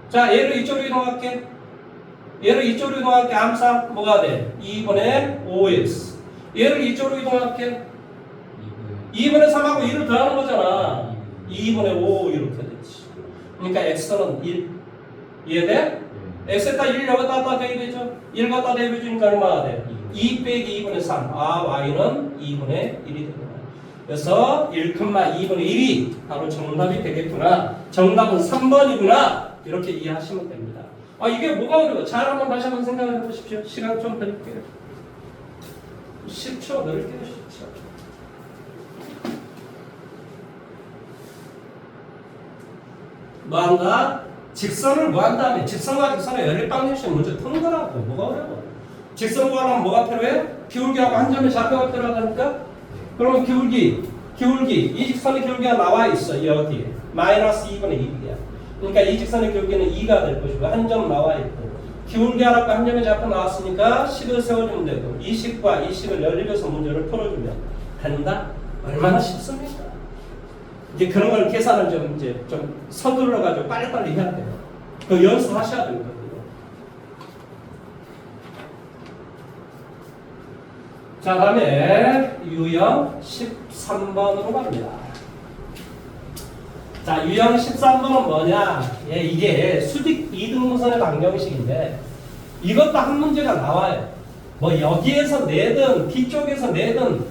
자, 얘를 이쪽으로 이동할게. 얘를 이쪽으로 이동할게. 암산 뭐가 돼? 2분의 5x. 얘를 이쪽으로 이동할게. 2분의 3하고 1을 더하는 거잖아. 2분의 5 이렇게 되지. 그러니까 x는 1. 이해돼? x에다 1 여기다 대입해줘. 1 갖다 대입해주니까 얼마가 돼? 2 빼기 2분의 3. y는 2분의 1이 되구나. 그래서 1,2분의 1이 바로 정답이 되겠구나. 정답은 3번이구나. 이렇게 이해하시면 됩니다. 이게 뭐가 어려워? 잘 한번 다시 한번 생각해 보십시오. 시간 좀 드릴게요. 10초 넣을게요. 10초. 뭐한다? 직선을 뭐한 다음에 직선과 직선의 연립 방정식 문제 푸는 거라고. 뭐가 어려워? 직선 구하려면 뭐가 필요해? 기울기하고 한 점의 좌표가 필요하다니까? 그러면 기울기 이 직선의 기울기가 나와 있어. 여기에 마이너스 2분의 1이야. 그러니까 이 직선의 기울기는 2가 될 것이고 한 점 나와 있고 기울기 하라고 한 점의 좌표 나왔으니까 식을 세워주면 되고 이 식과 이 식을 연립해서 문제를 풀어주면 된다. 얼마나 쉽습니까? 이제 그런 걸 계산을 좀 서둘러 가지고 빨리빨리 해야 돼요. 그 연습하셔야 됩니다. 자, 다음에 유형 13번으로 갑니다. 자, 유형 13번은 뭐냐? 이게 수직 이등분선의 방정식인데 이것도 한 문제가 나와요. 뭐 여기에서 내든 뒤쪽에서 내든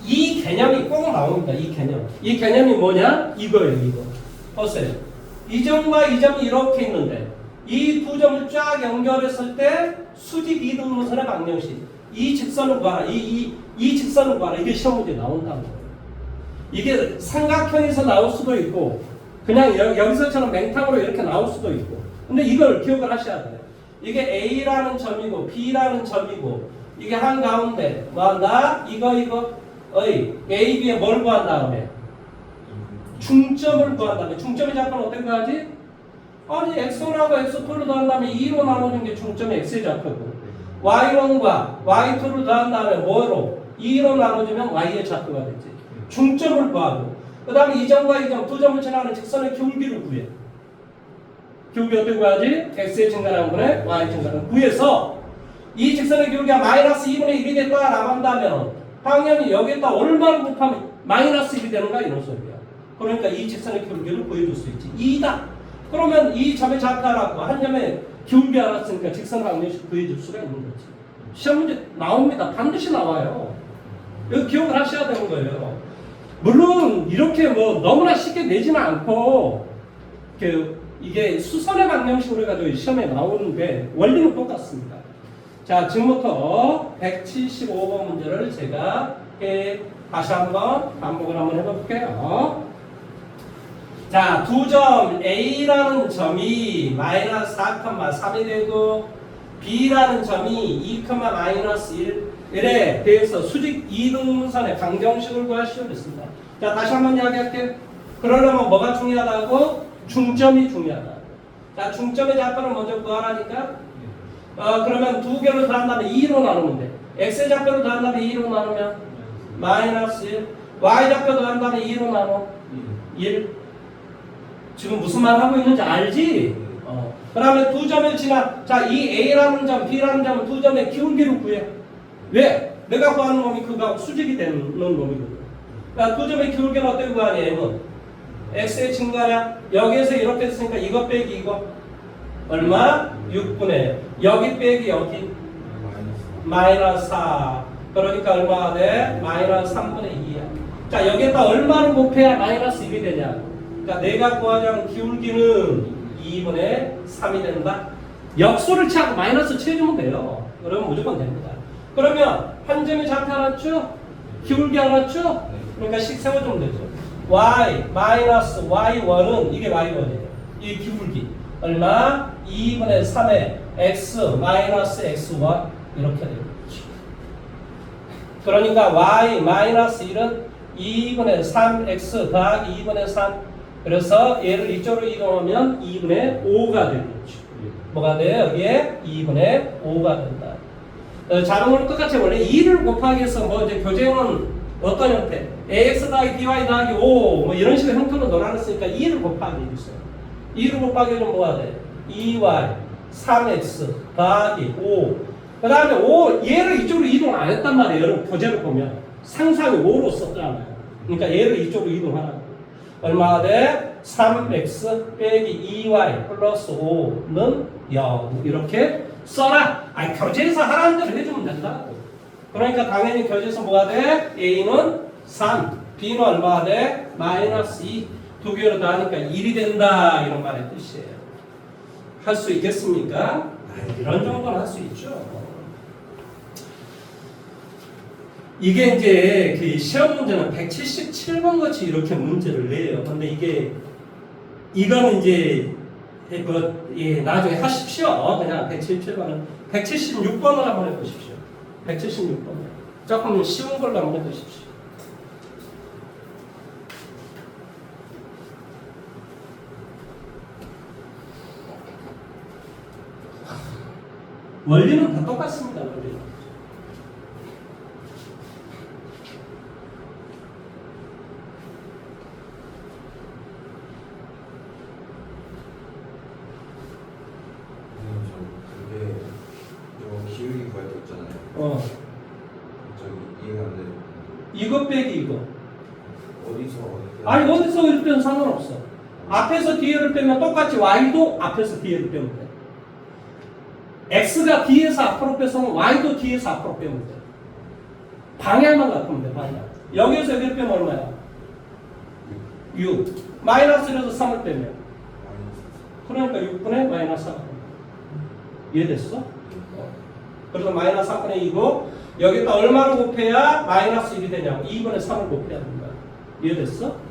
이 개념이 꼭 나옵니다. 이 개념. 이 개념이 뭐냐? 이거예요, 이거. 보세요. 이 점과 이 점이 이렇게 있는데 이 두 점을 쫙 연결했을 때 수직 이등분선의 방정식. 이 직선을 구하라. 이 직선을 구하라. 이게 시험 문제에 나온다는 거예요. 이게 삼각형에서 나올 수도 있고 그냥 여기서처럼 맹탕으로 이렇게 나올 수도 있고. 근데 이걸 기억을 하셔야 돼요. 이게 A라는 점이고 B라는 점이고 이게 한가운데 뭐한다? 이거 A, B에 뭘 구한 다음에? 중점을 구한 다음에 중점의 좌표는 어떻게 구하지? 아니 x1하고 x2를 더한 다음에 2로 나눠준 게 중점의 x의 좌표고 y1과 y2를 더한 다음에 뭐로? 2로 나눠주면 y의 좌표가 되지. 중점을 구하고 그 다음에 이 점과 이 점 두 점을 지나는 직선의 기울기를 구해. 기울기 어떻게 구하지? x의 증가한 분의 y의 증가한 구해서 이 직선의 기울기가 마이너스 2분의 1이 됐다라고 한다면 당연히 여기에다 얼마를 곱하면 마이너스 1이 되는가 이런 소리야. 그러니까 이 직선의 기울기를 보여줄 수 있지. 2다. 그러면 이 점의 좌표라고 한 점의 기울기 알았으니까 직선을 한 명씩 구해줄 수가 있는 거지. 시험 문제 나옵니다. 반드시 나와요. 이거 기억을 하셔야 되는 거예요. 물론 이렇게 뭐 너무나 쉽게 내지는 않고 이게 수선의 방정식으로 해가지고 시험에 나오는데 원리는 똑같습니다. 자, 지금부터 175번 문제를 제가 다시 한번 반복을 한번 해볼게요. 자, 두 점 A라는 점이 마이너스 4,3이 되고 B라는 점이 2,-1에 대해서 수직 이등분선의 방정식을 구하시오 됐습니다. 자, 다시 한번 이야기할게요. 그러려면 뭐가 중요하다고? 중점이 중요하다. 자, 중점의 좌표를 먼저 구하라니까. 그러면 두 개를 더한 다음에 2로 나누면 돼. x의 좌표를 더한 다음에 2로 나누면 마이너스 1. y 좌표 더한 다음에 2로 나눠 1. 지금 무슨 말 하고 있는지 알지? 그러면 두 점을 자, 이 A라는 점, B라는 점은 두 점의 기울기를 구해. 왜? 내가 구하는 놈이 그거하고 수직이 되는 놈이거든. 그러니까 두 점의 기울기는 어떻게 구하냐, M은? X의 증가량. 여기에서 이렇게 했으니까 이거 빼기 이거. 얼마? 6분의. 여기 빼기 여기. 마이너스 4. 그러니까 얼마가 돼? 마이너스 3분의 2야. 자, 여기에다 얼마를 곱해야 마이너스 1이 되냐? 그러니까 내가 구하자는 기울기는 2분의 3이 된다. 역수를 취하고 마이너스 취해주면 돼요. 그러면 무조건 됩니다. 그러면 한 점의 좌표 알았죠? 기울기 알았죠? 그러니까 식 세워주면 되죠. y 마이너스 y1은 이게 y1이에요. 이 기울기 얼마? 2분의 3의 x 마이너스 x1 이렇게 되겠죠. 그러니까 y 마이너스 1은 2분의 3x 더하기 2분의 3. 그래서 얘를 이쪽으로 이동하면 2분의 5가 되겠죠. 뭐가 돼요? 여기에 2분의 5가 된다. 자동으로 똑같이 원래 2를 곱하기 해서 뭐 이제 교재는 어떤 형태? ax 더하기 by 더하기 5 뭐 이런 식의 형태로 놀아놨으니까 2를 곱하기 해주세요. 2를 곱하기 하면 뭐가 돼? 2y 3x 더하기 5. 그 다음에 5 얘를 이쪽으로 이동 안 했단 말이에요. 여러분 교재를 보면 상상이 5로 썼잖아요. 그러니까 얘를 이쪽으로 이동하라고. 얼마가 돼? 3x 빼기 2y 플러스 5는 0 이렇게 써라. 아니 교재에서 하라는 대로 해주면 된다. 그러니까 당연히 교재에서 뭐가 돼? A는 3, B는 얼마가 돼? 마이너스 2. 두 개로 더하니까 1이 된다. 이런 말의 뜻이에요. 할 수 있겠습니까? 이런 정도는 할 수 있죠. 이게 이제 그 시험 문제는 177번 같이 이렇게 문제를 내요. 근데 이거는 이제 나중에 하십시오. 그냥 177번은 176번을 한번 해보십시오. 176번 조금 쉬운 걸로 한번 해보십시오. 원리는 다 똑같습니다. 원리는. 기울기 구할 때 있잖아요. 저기 이해가 안 돼요. 이거 빼기 이거. 어디서 아니 어디서 빼면 상관없어. 앞에서 뒤에를 빼면 똑같이 y도 앞에서 뒤에를 빼면 돼. x가 뒤에서 앞으로 빼서는 y도 뒤에서 앞으로 빼면 돼. 방향만 바꾸면 돼. 방향. 여기에서 여기를 빼면 얼마야? 6. 마이너스에서 3을 빼면 그러니까 6분의 마이너스 3. 이해됐어? 그래서 마이너스 3분의 2고 여기다 얼마를 곱해야 마이너스 1이 되냐고 2분의 3을 곱해야 된다. 이해됐어?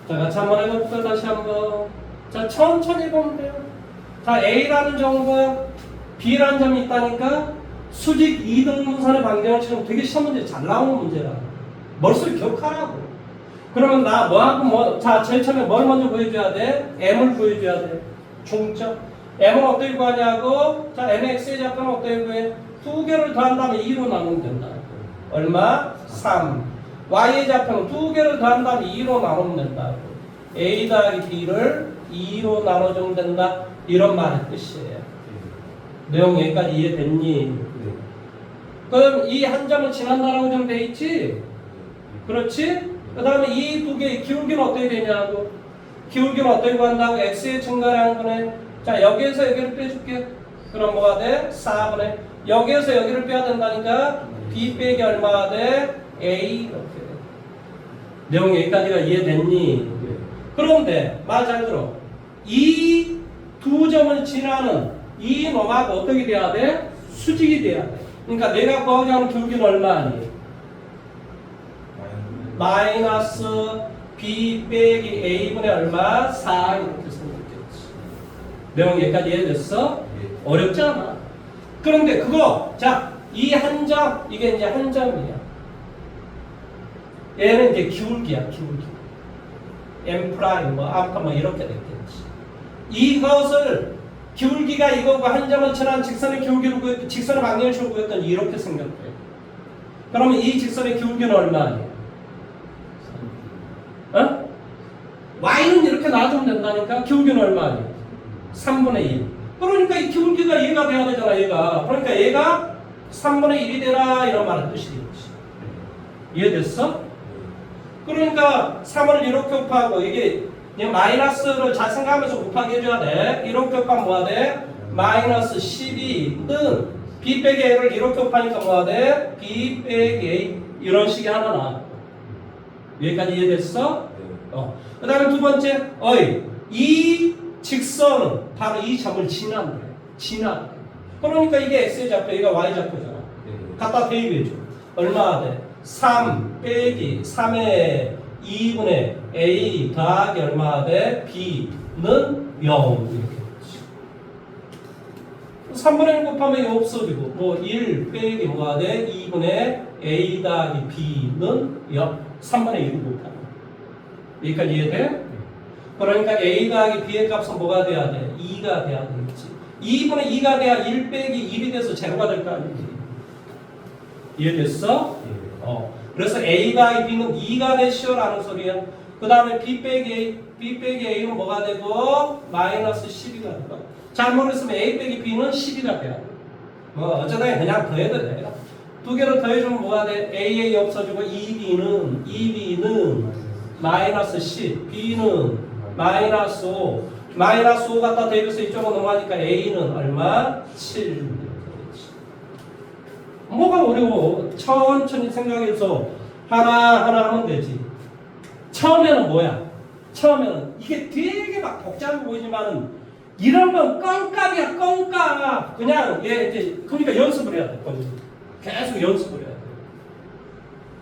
자, 같이 한번 해볼까요? 다시 한번. 자, 천천히 보면 돼요. 자, A라는 점과 B라는 점이 있다니까 수직 이등분선의 반경을 지금 되게 시험 문제 잘 나오는 문제라. 머릿속에 기억하라고. 그러면 나 뭐하고 뭐, 자, 제일 처음에 뭘 먼저 보여줘야 돼? M을 보여줘야 돼. 중점. M은 어떻게 구하냐고? 자, MX의 좌표는 어떻게 구해? 두 개를 더한 다음에 2로 나누면 된다. 얼마? 3. Y의 좌표는 두 개를 더한 다음에 2로 나누면 된다. A 더하기 B를 2로 나눠주면 된다. 이런 말의 뜻이에요. 내용 여기까지 이해됐니? 그럼 이 한 점은 지난다라고 좀 돼 있지? 그렇지? 그 다음에 이 두 개의 기울기는 어떻게 되냐고? 기울기는 어떻게 구한다고? X의 증가라는 거네. 자, 여기에서 여기를 빼줄게. 그럼 뭐가 돼? 4분의. 여기에서 여기를 빼야 된다니까? B 빼기 얼마가 돼? A 이렇게 돼. 내용 여기까지가 이해됐니? 그런데 말 잘 들어. 이 두 점을 지나는 이 놈하고 어떻게 돼야 돼? 수직이 돼야 돼. 그러니까 내가 구하고자 하는 기울기는 얼마니? 마이너스 B 빼기 A분의 얼마? 4 이렇게 생겼겠지. 내용 여기까지 이해됐어? 어렵지 않아. 그런데 그거 자, 이 한 점, 이게 이제 한 점이야. 얘는 이제 기울기야, 기울기. M 프라임 뭐 아까 뭐 이렇게 됐겠지. 이것을 기울기가 이거고 한 점을 지난 직선의 기울기를 구했, 직선의 방정식을 구했더니 이렇게 생겼대. 그러면 이 직선의 기울기는 얼마니? 어? Y는 이렇게 놔주면 된다니까. 기울기는 얼마니? 3분의 1. 그러니까 이 기울기가 얘가 돼야 되잖아, 얘가. 그러니까 얘가 3분의 1이 되라 이런 말은 뜻이겠지. 이해됐어? 그러니까 3을 이렇게 곱하고 이게 그냥 마이너스를 잘 생각하면서 곱하기 해줘야 돼. 이렇게 곱하면 뭐가 돼? 마이너스 12는 B 빼기 A를 이렇게 곱하니까 뭐가 돼? B 빼기 A 이런 식이 하나 나. 여기까지 이해됐어? 그 다음에 두 번째, 이 직선은 바로 이 점을 지난대. 지난. 그러니까 이게 X의 좌표, 이거 Y 좌표잖아. 갖다 대입해줘. 얼마나 돼? 3 빼기 3의 2분의 A 더하기 얼마나 돼? B는 0 이렇게 되지. 3분의 1 곱하면 0 없어지고 뭐 1 빼기 뭐가 돼? 2분의 A 더하기 B는 0 3분의 1을 곱하면 여기까지 이해돼? 그러니까 A 더하기 B의 값은 뭐가 돼야 돼? 2가 돼야 되겠지. 2분의 2가 돼야 1 빼기 1이 돼서 제로가 될 거 아니지. 이해됐어? 그래서 A 더하기 B는 2가 되시오라는 소리야. 그 다음에 B 빼기 A는 뭐가 되고? 마이너스 12가 되고. 잘못했으면 A 빼기 B는 12가 돼야 돼. 뭐 어쩌다 그냥 더해도 돼. 두 개를 더해주면 뭐가 돼? AA 없어지고 2B는 마이너스 10, B는 마이너스 5. 마이너스 5 갖다 대입해서 이쪽으로 넘어가니까 A는 얼마? 7. 뭐가 어려워? 천천히 생각해서 하나하나 하면 되지. 처음에는 뭐야? 처음에는 이게 되게 막 복잡해 보이지만은 이런 건 껌값이야, 껌값. 그냥 얘 이제 그러니까 연습을 해야 돼. 계속 연습을 해야 돼.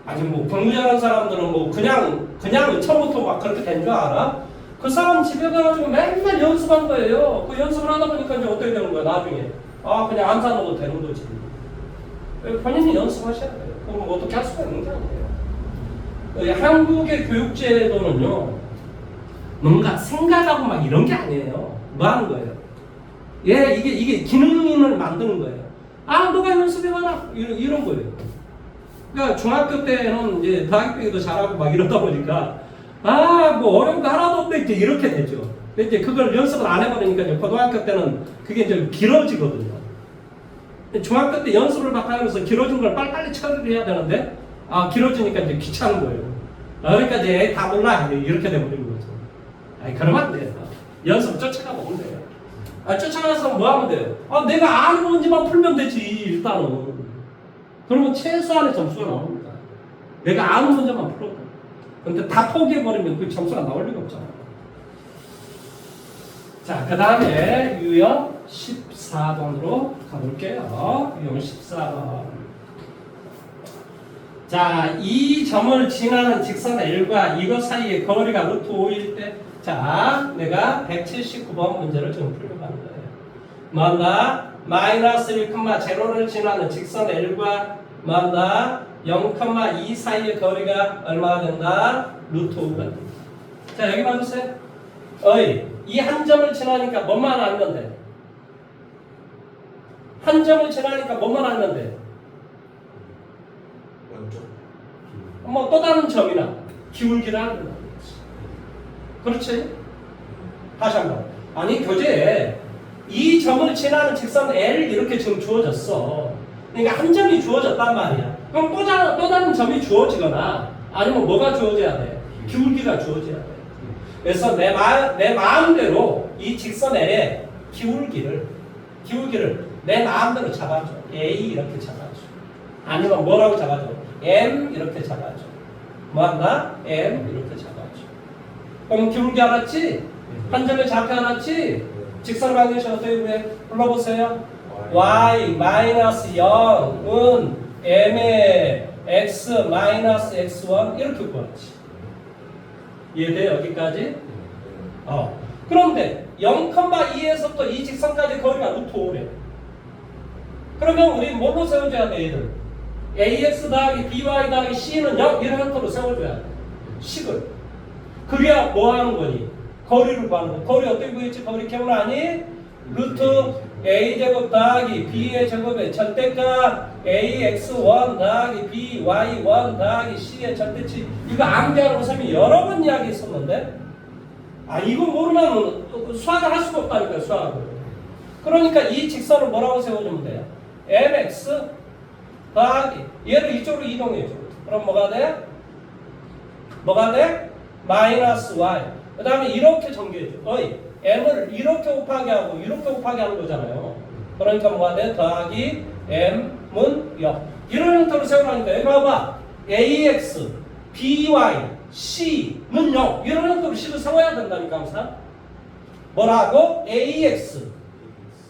아니 뭐 공부 잘하는 사람들은 뭐 그냥 처음부터 막 그렇게 된 줄 알아? 그 사람 집에 가가지고 맨날 연습한 거예요. 그 연습을 하다 보니까 이제 어떻게 되는 거야 나중에? 그냥 안 사놓아도 되는 거지. 본인이 연습하셔야 돼요. 그럼 어떻게 할 수가 있는 게 아니에요. 한국의 교육제도는요, 뭔가 생각하고 막 이런 게 아니에요. 뭐 하는 거예요? 이게 기능을 만드는 거예요. 너가 연습해봐라. 이런 거예요. 그러니까 중학교 때는 이제 대학교 때도 잘하고 막 이러다 보니까, 뭐 어려운 거 하나도 없네. 이제 이렇게 되죠. 근데 이제 그걸 연습을 안 해버리니까 이제 고등학교 때는 그게 이제 길어지거든요. 중학교 때 연습을 막 하면서 길어진 걸 빨리빨리 처리를 해야 되는데 길어지니까 이제 귀찮은 거예요. 그러니까 이제 다 몰라 이렇게 돼버리는 거죠. 그러면 안 돼요. 연습을 쫓아가면 안 돼요. 쫓아가서 뭐 하면 돼요? 내가 아는 문제만 풀면 되지 일단은. 그러면 최소한의 점수가 나옵니다. 내가 아는 문제만 풀어도. 근데 다 포기해버리면 그 점수가 나올 리가 없잖아요. 자, 그 다음에 유형 14번으로 가볼게요. 유형 14번. 자, 이 점을 지나는 직선 L과 이것 사이의 거리가 루트 5일 때, 자, 내가 179번 문제를 지금 풀려고 하는 거예요. 뭐한다? 마이너스 1,0를 지나는 직선 L과 뭐한다? 0,2 사이의 거리가 얼마가 된다? 루트 5가 된다. 자, 여기 봐주세요. 이 한 점을 지나니까 뭐만 알는데? 한 점을 지나니까 뭐만 알는데? 원점. 뭐 또 다른 점이나 기울기를 하는 거지. 그렇지? 다시 한번. 아니 교재에 이 점을 지나는 직선 L 이렇게 지금 주어졌어. 그러니까 한 점이 주어졌단 말이야. 그럼 또 다른 점이 주어지거나 아니면 뭐가 주어져야 돼? 기울기가 주어져야 돼. 그래서 내 마음대로 이 직선 L의 기울기를 내 마음대로 잡아줘. A 이렇게 잡아줘. 아니면 뭐라고 잡아줘? M 이렇게 잡아줘. 뭐한다? M 이렇게 잡아줘. 그럼 기울기 알았지? 한 점의 좌표 알았지? 직선 관계식 어떻게 구해? 불러보세요. y 0은 m의 x x1 이렇게 구하지. 이해돼? 여기까지? 그런데 0,2에서부터 이 직선까지 거리가 루트 5래. 그러면 우리 뭘로 세워줘야 돼, 얘를? ax 더하기 by 더하기 c는 0 이런 형태로 세워줘야 돼. 식을. 그래야 뭐 하는 거니? 거리를 구하는 거. 거리 어떻게 구했지? 거리 기억나니? 루트 a제곱 더하기 b의 제곱의 절대값 ax1 더하기 by1 더하기 c의 절대치. 이거 암기하라고 선생님이 여러 번 이야기했었는데 이거 모르면 수학을 할 수가 없다니까요. 수학을. 그러니까 이 직선을 뭐라고 세워주면 돼요? mx 더하기 얘를 이쪽으로 이동해줘. 그럼 뭐가 돼? 뭐가 돼? 마이너스 y. 그 다음에 이렇게 전개해줘. m을 이렇게 곱하기 하고 이렇게 곱하기 하는 거잖아요. 그러니까 뭐가 돼? 더하기 m은 0. 이런 형태로 세우라니까. 여기 봐봐. ax, by, c는 0. 이런 형태로 식을 세워야 된다니까 항상. 뭐라고? ax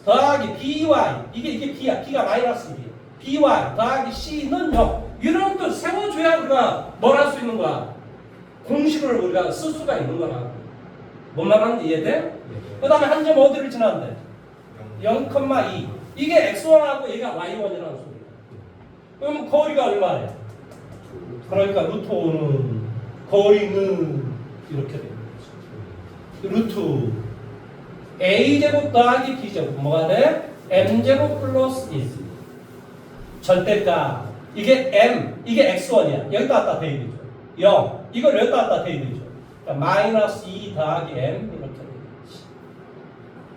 더하기 by. 이게 b야. b가 마이너스 1이야. by 더하기 c는 0. 이런 형태로 세워줘야 우리가 뭘 할 수 있는 거야? 공식을 우리가 쓸 수가 있는 거라. 뭔 말하는지 이해돼? 그 다음에 한 점 어디를 지나는데? 0,2. 이게 x1하고 얘가 y1이라는 소리야. 그럼 거리가 얼마래? 그러니까 루트 5는 거리는 이렇게 되는 거지. 루트 a제곱 더하기 b제곱 뭐가 돼? m제곱 플러스 1. 절대값. 이게 m, 이게 x1이야. 여기다 갖다 대입해줘. 0. 이걸 여기다 갖다 대입해줘. 그러니까 마이너스 2 더하기 m 이렇게 되겠지.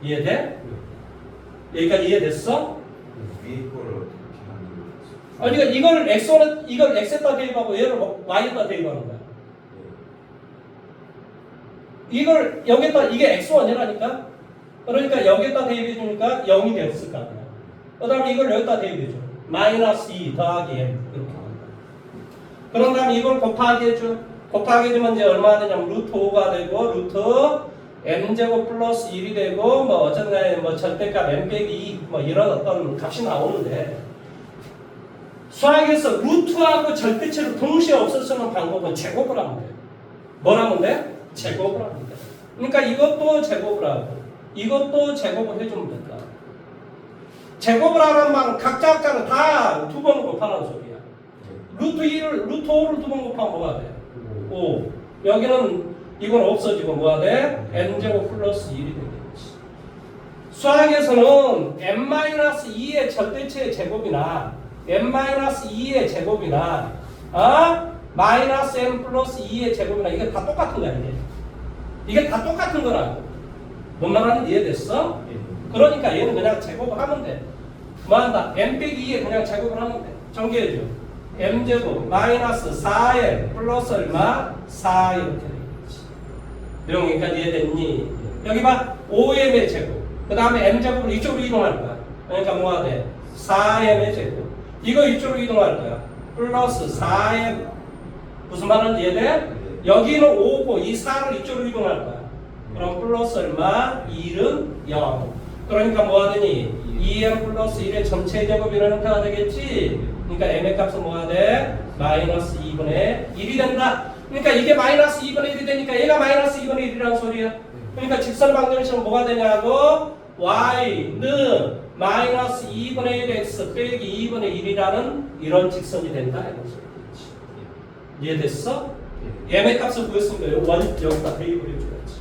이해돼? 여기까지 이해됐어? 위에 거를 어떻게 만들었어? 그러니까 이걸 x1에 이걸 x에다 대입하고 얘를 y에다 대입하는 거야. 이걸 여기다 이게 x1이라니까. 그러니까 여기다 대입해 주니까 0이 되었을 거 아니야. 그다음에 이걸 여기다 대입해 줘. 마이너스 2 더하기 m 이렇게 한다. 그런 다음에 이걸 곱하기 해줘. 곱하기 해주면 이제 얼마나 되냐면 루트 5가 되고 루트 m제곱 플러스 1이 되고 뭐 어쨌든 간에 뭐 절대값 m 빼기 2 뭐 이런 어떤 값이 나오는데 수학에서 루트하고 절대체를 동시에 없애쓰는 방법은 제곱을 하면 돼요. 뭘 하면 돼? 제곱을 하면 돼. 그러니까 이것도 제곱을 하고 이것도 제곱을 해주면 된다. 제곱을 하는 방 각자는 다 두 번 곱하는 소리야. 루트 5를 두 번 곱하면 뭐가 돼? 5. 여기는 이건 없어지고 뭐가 돼? m제곱 플러스 1이 되겠지. 수학에서는 m-2의 절대체의 제곱이나 m-2의 제곱이나 마이너스 m 플러스 2의 제곱이나 이게 다 똑같은 거야. 이게 다 똑같은 거라고. 뭔 말하는지 이해됐어? 그러니까 얘는 그냥 제곱을 하면 돼. 뭐한다? m 빼기 2에 그냥 제곱을 하면 돼. 전개해줘. m제곱 마이너스 4m 플러스 얼마? 4 이렇게 되겠지. 내용 여기까지 이해됐니? 여기 봐. 5m의 제곱. 그 다음에 m제곱을 이쪽으로 이동할 거야. 그러니까 뭐가 돼? 4m의 제곱. 이거 이쪽으로 이동할 거야. 플러스 4m. 무슨 말인지 이해돼? 여기는 5고 이 4를 이쪽으로 이동할 거야. 그럼 플러스 얼마? 1은 0. 그러니까 뭐 하더니 2m 플러스 1의 전체 제곱이라는 형태가 되겠지? 그러니까 m의 값은 뭐가 돼? 마이너스 2분의 1이 된다. 그러니까 이게 마이너스 2분의 1이 되니까 얘가 마이너스 2분의 1이라는 소리야. 그러니까 직선 방정식은 뭐가 되냐고? y는 마이너스 2분의 1 x 빼기 2분의 1이라는 이런 직선이 된다. 이런 소리지. 이해됐어? m의 값을 구했으니까 원 여기다 대입을 해줘야지.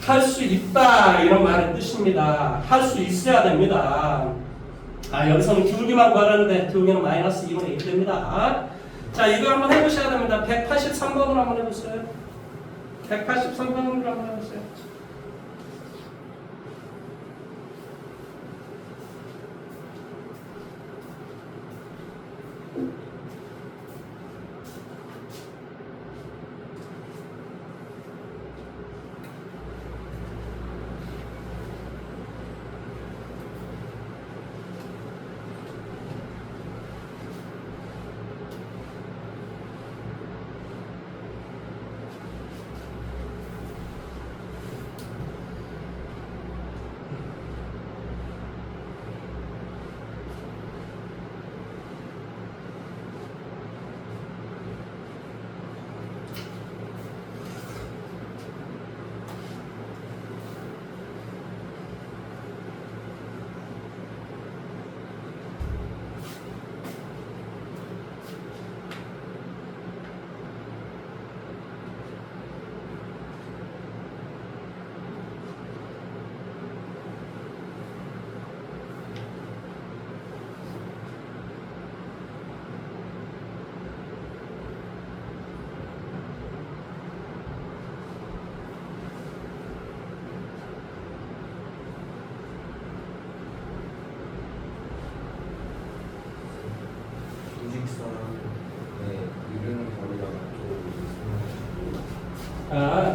할 수 있다 이런 말의 뜻입니다. 할 수 있어야 됩니다. 여기서는 기울기만 구하라는데 기울기는 마이너스 2분의 1 됩니다. 자, 이거 한번 해보셔야 됩니다. 183번으로 한번 해보세요. 183번으로 한번 해보세요.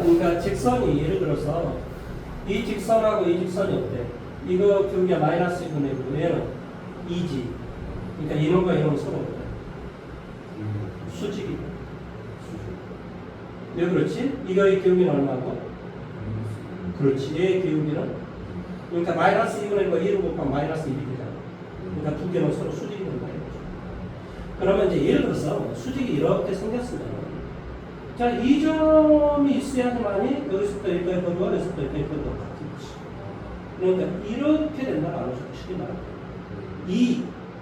그러니까 직선이 예를 들어서 이 직선하고 이 직선이 어때? 이거 기울기가 마이너스 1분의 1이고 얘는 2지. 그러니까 이놈과 이놈은 서로 어때? 수직이. 왜 그렇지? 이거의 기울기는 얼마고? 그렇지. 얘의 기울기는? 그러니까 마이너스 2분의 1과 1을 곱하면 마이너스 1이 되잖아. 그러니까 두 개는 서로 수직이 된다. 그러면 이제 예를 들어서 수직이 이렇게 생겼으면 자, 이 점이 있어야지만이 여기서부터 여기까지 거리와 여기서부터 여기까지 거리가 같겠지. 그러니까 이렇게 된다는 거죠. 쉽게 말하면.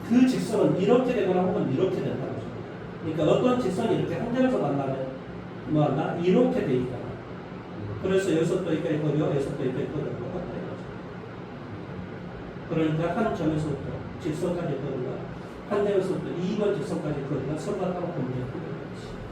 그 직선은 이렇게 되거나 혹은 이렇게 된다는 거죠. 그러니까 어떤 직선이 이렇게 한 점에서 만나면 뭐한다? 이렇게 돼 있잖아. 그래서 여기서부터 여기까지 거리와 여기서부터 여기까지 거리가 똑같다. 그러니까 한 점에서부터 직선까지 거리가 한 점에서부터 2번 직선까지 거리가 서로 따로 분명히 되는 거지.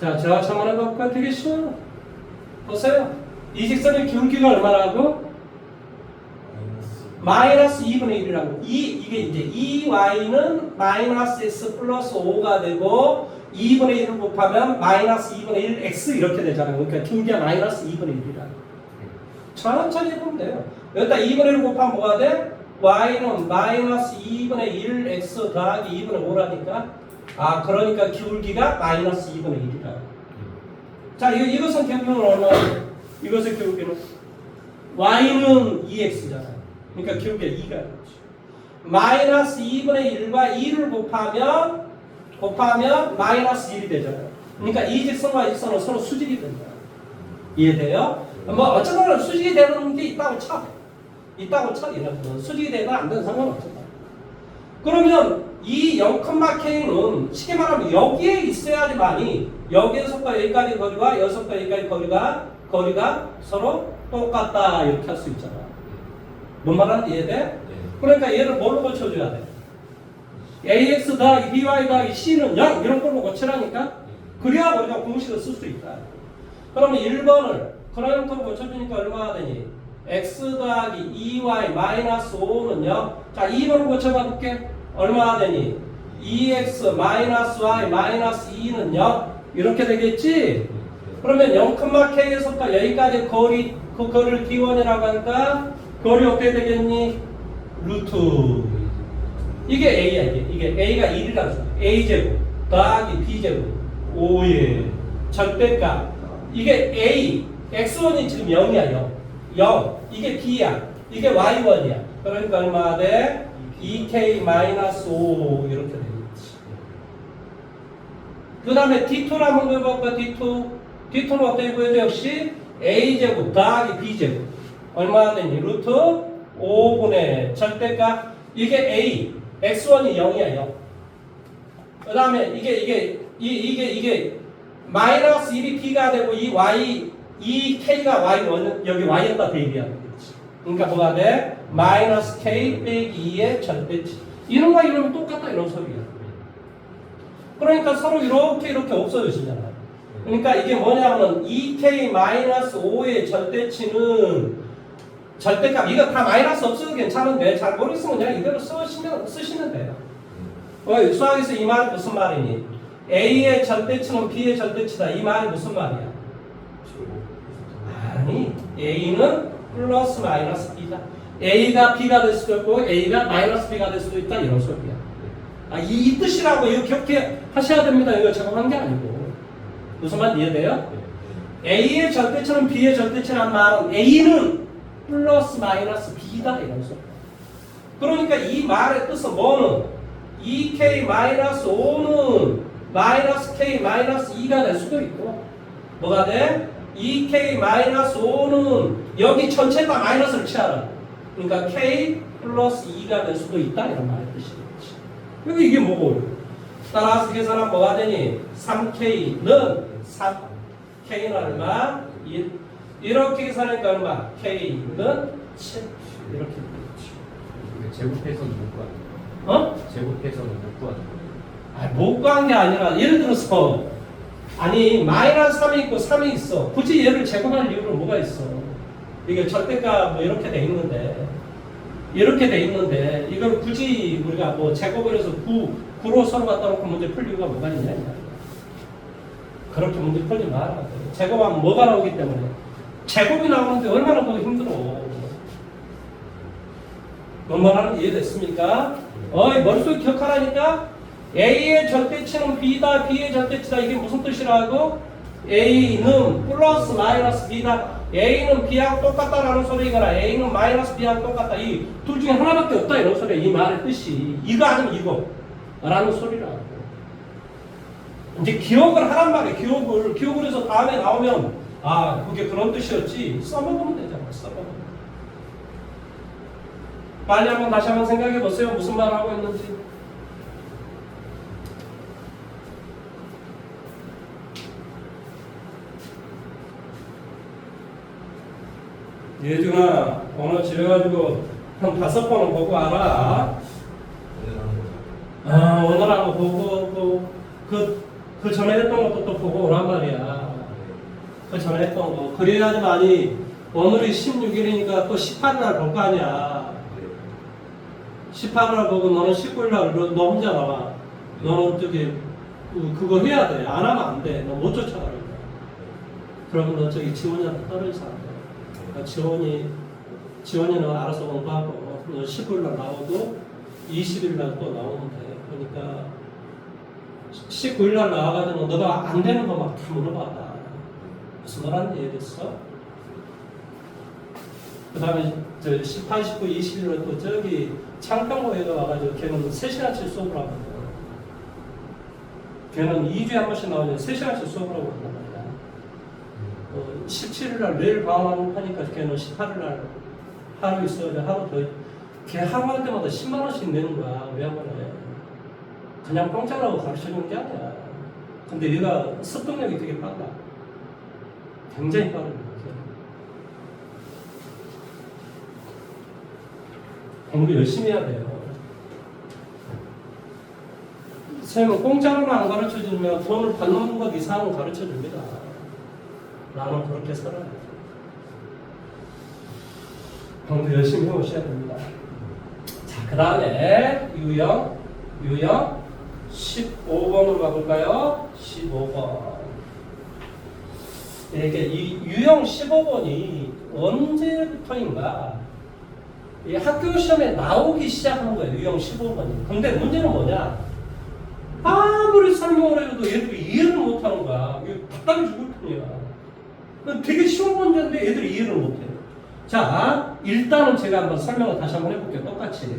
자, 제가 한번 해볼까요? 되게 쉬워요. 보세요. 이 직선의 기울기가 얼마라고? 마이너스 2분의 1이라고. 이게 이제 2y는 마이너스 x 플러스 5가 되고 2분의 1을 곱하면 마이너스 2분의 1 x 이렇게 되잖아요. 그러니까 기울기가 마이너스 2분의 1이라고. 천천히 해보면 돼요. 여기다 2분의 1을 곱하면 뭐가 돼? y는 마이너스 2분의 1 x 더하기 2분의 5라니까 그러니까 기울기가 마이너스 2분의 1이다. 자, 이것은 기울기는 얼마예요? 이것의 기울기는 y는 2x잖아요. 그러니까 기울기가 2가 되지. 마이너스 2분의 1과 2를 곱하면 마이너스 1이 되잖아요. 그러니까 이 직선과 이 직선은 서로 수직이 된다. 이해돼요? 뭐 어쨌든 수직이 되는 게 있다고 쳐. 얘는 수직이 되든 안 되든 상관없잖아. 그러면 이 0,k는 쉽게 말하면 여기에 있어야지만이 여기에서부터 여기까지 거리와 여기서부터 여기까지 거리가 서로 똑같다 이렇게 할 수 있잖아. 뭔 말하는지 이해돼? 그러니까 얘를 뭘로 고쳐줘야 돼? ax 더하기 by 더하기 c는 0 이런 걸로 고치라니까. 그래야 우리가 공식을 쓸 수 있다. 그러면 1번을 그라운트로 고쳐주니까 얼마가 되니? x 더하기 2y 마이너스 5는 0. 자, 2번을 고쳐봐 볼게. 얼마가 되니? 2x 마이너스 y 마이너스 2는 0. 이렇게 되겠지? 그러면 0,k에서부터 여기까지 거리, 그 거리를 d1이라고 하니까 거리 어떻게 되겠니? 루트. 이게 a야, 이게 a가 1이라고 써. a제곱 더하기 b제곱 5의 절대값. 이게 a, x1이 지금 0이야, 0. 이게 b야. 이게 y1이야. 그러니까 얼마 돼? 2k-5 이렇게 되겠지. 그 다음에 d2를 한번 구해볼까? d2는 어떻게 구해줘? 역시 a제곱 더하기 b제곱 얼마나 되니? 루트 5분의 절대값. 이게 a, x1이 0이야, 0. 그 다음에 이게 마이너스 1이 b가 되고 이 k가 y1, 여기 y에다 대입이야. 그러니까 뭐가 돼? 마이너스 k 빼기 2의 절대치. 이런과 이러면 똑같다 이런 소리야. 그러니까 서로 이렇게 없어지잖아. 그러니까 이게 뭐냐면 2k 마이너스 5의 절대치는 절대값 이거 다 마이너스 없어도 괜찮은데 잘 모르겠으면 그냥 이대로 쓰시면 돼요. 수학에서 이 말이 무슨 말이니? A의 절대치는 B의 절대치다. 이 말이 무슨 말이야? 아니, A는 플러스 마이너스 B다. A가 B가 될 수도 있고 A가 마이너스 B가 될 수도 있다. 이런 소리야. 이 뜻이라고 이거 기억해 하셔야 됩니다. 이거 제가 한 게 아니고. 무슨 말 이해돼요? A의 절대치는 B의 절대치란 말은 A는 플러스 마이너스 B다. 이런 소리야. 그러니까 이 말의 뜻은 뭐는? 2k-5는 마이너스 k 마이너스 2가 될 수도 있고 뭐가 돼? 2k-5는 여기 전체 다 마이너스를 취하라. 그러니까 k 플러스 2가 될 수도 있다 이런 말의 뜻이겠지. 그리고 이게 뭐고? 따라서 계산하면 뭐가 되니? 3k는 3 k는 얼마? 1 이렇게 계산하니까 얼마? k는 7 이렇게 되겠지. 제곱해서는 못 구하는 제곱해서는 못 구하는 못 구한 게 아니라 예를 들어서 마이너스 3이 있고 3이 있어. 굳이 얘를 제곱할 이유는 뭐가 있어? 이게 절대값 뭐 이렇게 돼 있는데 이걸 굳이 우리가 뭐 제곱을 해서 9로 서로 갖다 놓고 문제 풀 이유가 뭐가 있냐? 그렇게 문제 풀지 마라. 제곱하면 뭐가 나오기 때문에 제곱이 나오는데 얼마나 더 힘들어. 뭔 말하는지 이해됐습니까? 머릿속에 기억하라니까. A의 절대치는 B다, B의 절대치다. 이게 무슨 뜻이라고? A는 플러스 마이너스 B다. A는 B하고 똑같다라는 소리거나 A는 마이너스 B하고 똑같다. 이 둘 중에 하나밖에 없다 이런 소리야. 이 말의 뜻이 이거 아니면 이거 라는 소리라고. 이제 기억을 하란 말이야. 기억을 해서 다음에 나오면 그게 그런 뜻이었지. 써먹으면 되잖아. 써먹으면. 빨리 다시 한번 생각해 보세요. 무슨 말을 하고 있는지. 예준아, 오늘 집에 가지고 한 5번은 보고 와라. 오늘 한 거 보고 그 전에 했던 것도 또 보고 오란 말이야. 그 전에 했던 거. 그래야지만이 오늘이 16일이니까 또 18일 볼 거 아니야. 18일 보고 너는 19일 너 혼자 나와. 너는 저기 그거 해야 돼. 안 하면 안 돼. 너 못 쫓아가는 거야. 그러면 너 저기 지원이한테 떨어져서 안 돼. 지원이는 알아서 공부하고 너 19일 날 나오고 20일 날 또 나오면 돼. 그러니까 19일 날 나와가지고 너가 안 되는 거 막 다 물어봐라. 무슨 말하는지 이해됐어? 그 다음에 18, 19, 20일로 또 저기 창평고에가 와가지고 걔는 3시간씩 수업을 하거든. 걔는 2주에 한 번씩 나오면 3시간씩 수업을 하고 있단 말이야. 17일날 내일 방학하고 하니까 걔는 18일날 하루 있어야 돼. 하루 더. 걔 하루 할 때마다 10만원씩 내는 거야. 왜 하면 해? 그냥 공짜라고 가르쳐주는 게 아니야. 근데 얘가 습득력이 되게 빨라. 굉장히 빠르거든. 공부 열심히 해야 돼요. 선생님은 공짜로는 안 가르쳐주면 돈을 받는 것 이상은 가르쳐줍니다. 나는 그렇게 살아요. 공부 열심히 해오셔야 됩니다. 자, 그 다음에 유형 15번으로 가볼까요? 15번. 이게 이 유형 15번이 언제부터인가 이 학교 시험에 나오기 시작한 거예요. 유형 15번이. 근데 문제는 뭐냐? 아무리 설명을 해도 얘들이 이해를 못하는 거야. 이거 답답해 죽을 뿐이야. 되게 쉬운 문제인데 얘들이 이해를 못해요. 자, 일단은 제가 한번 설명을 다시 한번 해볼게요. 똑같이.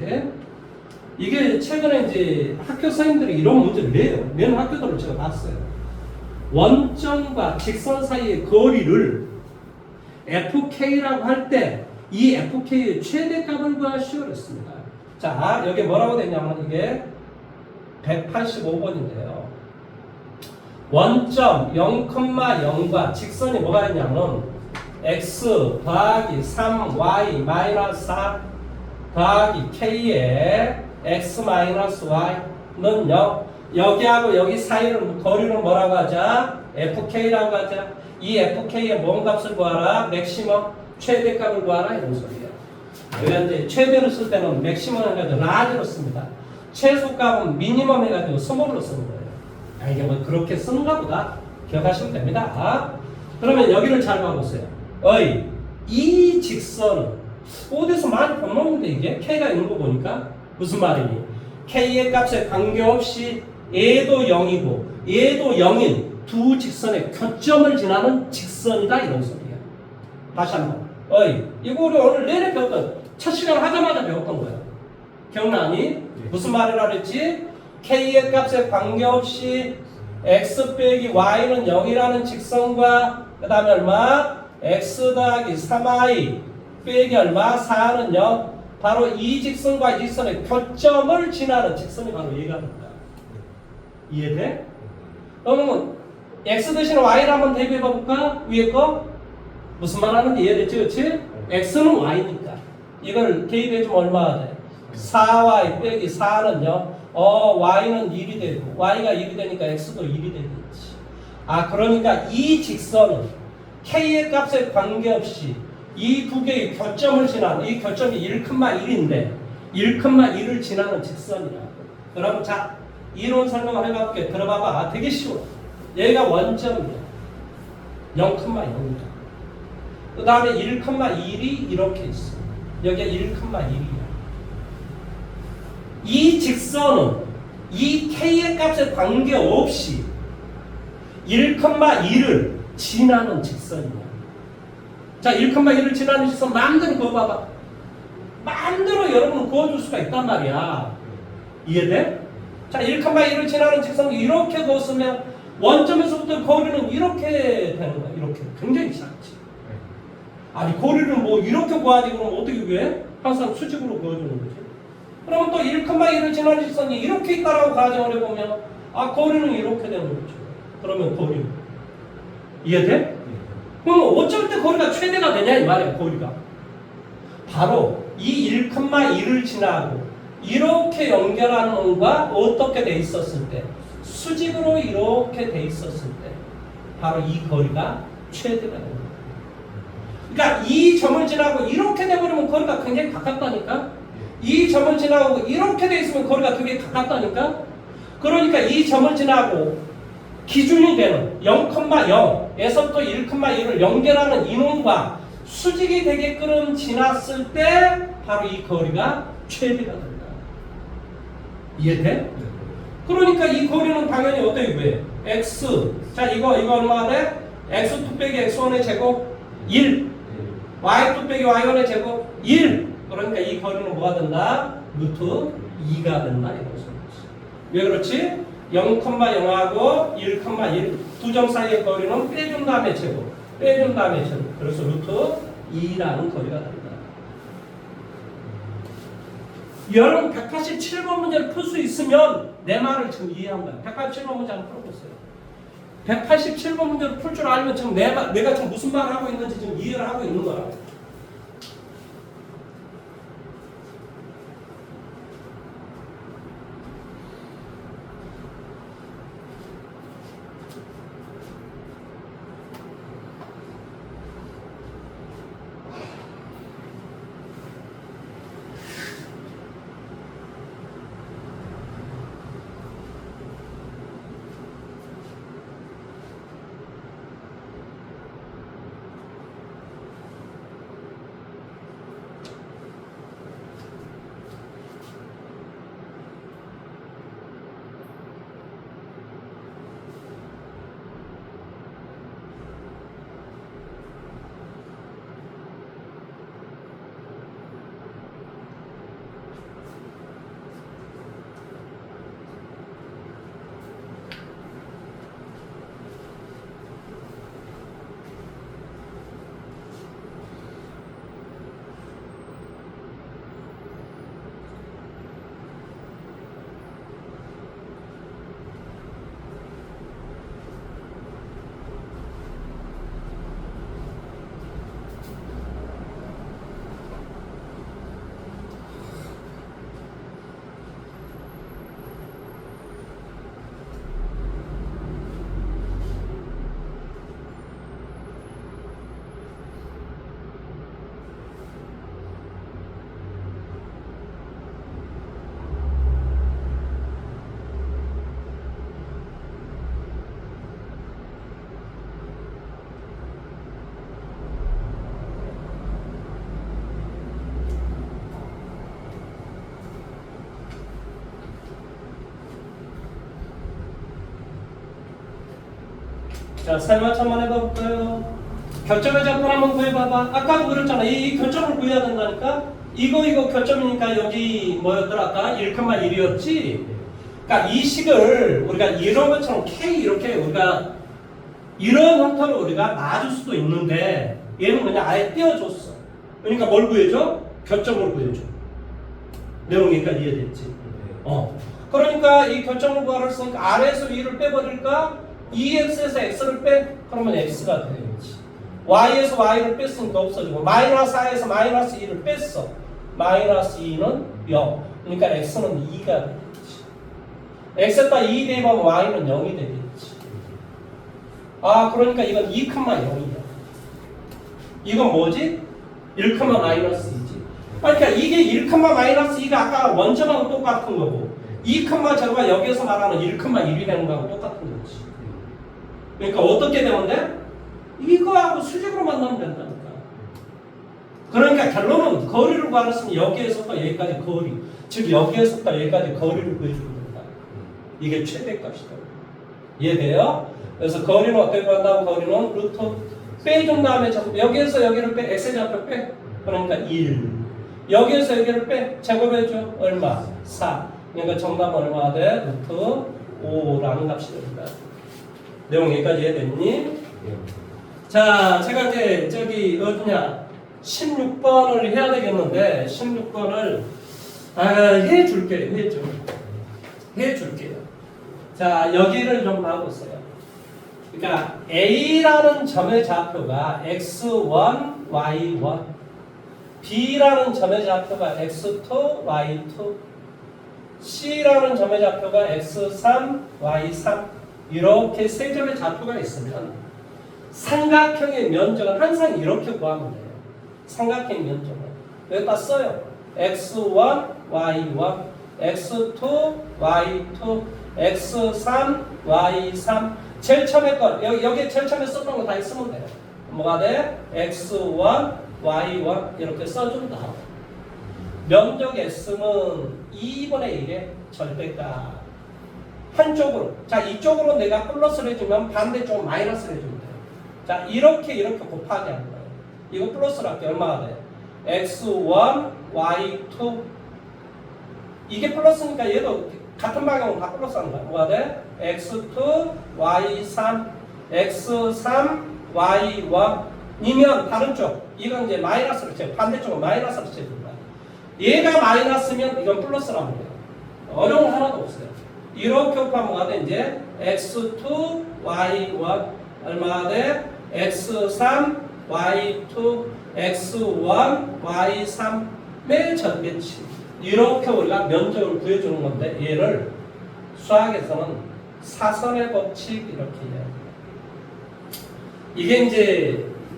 이게 최근에 이제 학교 선생님들이 이런 문제를 내요. 내는 학교들을 제가 봤어요. 원점과 직선 사이의 거리를 FK라고 할 때 이 FK의 최대값을 구하시오 그랬습니다. 자, 여기 뭐라고 되냐면 이게 185번인데요. 원점 0,0과 직선이 뭐가 있냐면 x 더하기 3y 마이너스 4 더하기 k의 x 마이너스 y는 0. 여기하고 여기 사이를 거리를 뭐라고 하자? fk라고 하자. 이 fk의 뭔 값을 구하라? 맥시멈 최대값을 구하라 이런 소리예요. 여기 이제 최대를 쓸 때는 맥시멈 해가지고 라지로 씁니다. 최소값은 미니멈 해가지고 스몰로 쓰는 거예요. 아, 이게 뭐 그렇게 쓰는가 보다 기억하시면 됩니다. 그러면 여기를 잘 봐보세요. 이 직선은 어디서 많이 본놈인데 이게 K가 있는 거 보니까 무슨 말이니? K의 값에 관계없이 얘도 0이고 얘도 0인 두 직선의 교점을 지나는 직선이다 이런 소리야. 다시 한번. 이거 우리 오늘 내내 배웠던 첫 시간 하자마자 배웠던 거야. 기억나니? 무슨 말이라 그랬지? K의 값에 관계없이 x 빼기 y는 0이라는 직선과 그 다음에 얼마? x 더하기 3y 빼기 얼마? 4는 0. 바로 이 직선과 이 직선의 교점을 지나는 직선이 바로 얘가 된다. 이해돼? 그러면 x 대신 y를 한번 대비해 볼까? 위에 거? 무슨 말 하는지 이해됐지? 그렇지? x는 y니까 이걸 대입해주면 얼마가 돼? 4y 빼기 4는 0. y는 1이 되고 y가 1이 되니까 x도 1이 되겠지. 아, 그러니까 이 직선은 k의 값에 관계없이 이 두 개의 교점을 지나는, 이 교점이 1,1인데 1,1을 지나는 직선이야. 그럼 자, 이론 설명을 해볼게. 들어봐봐. 되게 쉬워. 얘가 원점이야. 0,0이다. 그 다음에 1,1이 이렇게 있어. 여기가 1,1이야. 이 직선은 이 k의 값에 관계없이 1,1을 지나는 직선이야. 자, 1,1을 지나는 직선 마음대로 그어봐봐. 마음대로 여러분은 그어줄 수가 있단 말이야. 이해돼? 자, 1,1을 지나는 직선을 이렇게 그었으면 원점에서부터 거리는 이렇게 되는 거야. 이렇게. 굉장히 작지. 아니, 거리를 뭐 이렇게 구하지 그러면 어떻게 구해? 항상 수직으로 그어주는 거지. 그러면 또 1,1을 지나는 직선이 이렇게 있다라고 가정을 해보면 거리는 이렇게 되는 거죠. 그러면 거리 이해돼? 그럼 어쩔 때 거리가 최대가 되냐 이 말이야. 거리가 바로 이 1,1을 지나고 이렇게 연결하는 놈과 어떻게 돼 있었을 때 수직으로 이렇게 돼 있었을 때 바로 이 거리가 최대가 되는 거야. 그러니까 이 점을 지나고 이렇게 돼버리면 거리가 굉장히 가깝다니까. 이 점을 지나고 이렇게 돼 있으면 거리가 되게 가깝다니까. 그러니까 이 점을 지나고 기준이 되는 0,0에서부터 1,1을 연결하는 이놈과 수직이 되게끔 지났을 때 바로 이 거리가 최대가 된다. 이해돼? 그러니까 이 거리는 당연히 어떻게 구해? x. 자, 이거 얼마가 돼? x2 빼기 x1의 제곱 1. y2 빼기 y1의 제곱 1. 그러니까 이 거리는 뭐가 된다? 루트 2가 된다. 이런 소리지. 왜 그렇지? 0,0하고 1,1 두 점 사이의 거리는 빼준 다음에 제곱. 빼준 다음에 제곱. 그래서 루트 2라는 거리가 된다. 여러분 187번 문제를 풀 수 있으면 내 말을 지금 이해한 거야. 187번 문제 한번 풀어보세요. 187번 문제를 풀 줄 알면 지금 내가 지금 무슨 말을 하고 있는지 지금 이해를 하고 있는 거야. 자, 세마차 한번 해볼까요? 교점의 좌표 한번 구해봐봐. 아까도 그랬잖아. 이 교점을 구해야 된다니까. 이거 교점이니까 여기 뭐였더라? 아까 1,1이었지. 그러니까 이 식을 우리가 이런 것처럼 K 이렇게 우리가 이런 형태로 우리가 놔줄 수도 있는데 얘는 그냥 아예 띄워줬어. 그러니까 뭘 구해줘? 교점을 구해줘. 내용이니까 이해됐지? 그러니까 이 교점을 구하라 했으니까 R에서 2를 빼버릴까? 2x에서 x를 빼? 그러면 x가 되겠지. y에서 y를 뺐으니까 없어지고 마이너스 4에서 마이너스 2를 뺐어. 마이너스 2는 0. 그러니까 x는 2가 되겠지. x에다 2 대입하면 y는 0이 되겠지. 그러니까 이건 2,0이야. 이건 뭐지? 1,-2지. 그러니까 이게 1,-2가 아까 원점하고 똑같은 거고 2,0가 여기에서 말하는 1,1이 되는 거하고 똑같은 거지. 그러니까 어떻게 되면 돼? 이거하고 수직으로 만나면 된다니까. 그러니까 결론은 거리를 구하랬으면 여기에서부터 여기까지 거리, 즉 여기에서부터 여기까지 거리를 구해주면 된다. 이게 최대값이다. 이해돼요? 그래서 거리는 어떻게 구한다고? 거리는 루트 빼준 다음에 여기에서 여기를 빼, x의 좌표 빼. 그러니까 1. 여기에서 여기를 빼, 제곱해줘. 얼마? 4. 그러니까 정답은 얼마가 돼? 루트 5라는 값이 됩니다. 내용 여기까지 이해됐니? 자, 제가 이제 저기 어디냐 16번을 해야 되겠는데 16번을 해줄게요. 자, 여기를 좀 봐보세요. 그러니까 A라는 점의 좌표가 x1, y1, B라는 점의 좌표가 x2, y2, C라는 점의 좌표가 x3, y3 이렇게 세 점의 좌표가 있으면 삼각형의 면적은 항상 이렇게 구하면 돼요. 삼각형 면적은 여기다 써요. x1, y1, x2, y2, x3, y3 제일 처음에 거 여기 제일 처음에 썼던 거 다 있으면 돼요. 뭐가 돼? x1, y1 이렇게 써준다. 면적 s는 2분의 1의 절대값. 한쪽으로, 자 이쪽으로 내가 플러스를 해주면 반대쪽은 마이너스를 해주면 돼요. 자 이렇게 곱하기 하는 거예요. 이거 플러스를 할게 얼마가 돼? x1, y2 이게 플러스니까 얘도 같은 방향으로 다 플러스 하는 거야. 뭐가 돼? x2, y3, x3, y1이면 다른 쪽 이건 이제 마이너스를 쳐 반대쪽은 마이너스를 쳐준다. 얘가 마이너스면 이건 플러스라는 거예요. 어려운 거 하나도 없어요. 이렇게 곱하면 뭐가 돼? 이제 x2, y1 얼마가 돼? x3, y2, x1, y3의 전개치. 이렇게 우리가 면적을 구해주는 건데 얘를 수학에서는 사선의 법칙 이렇게 해요.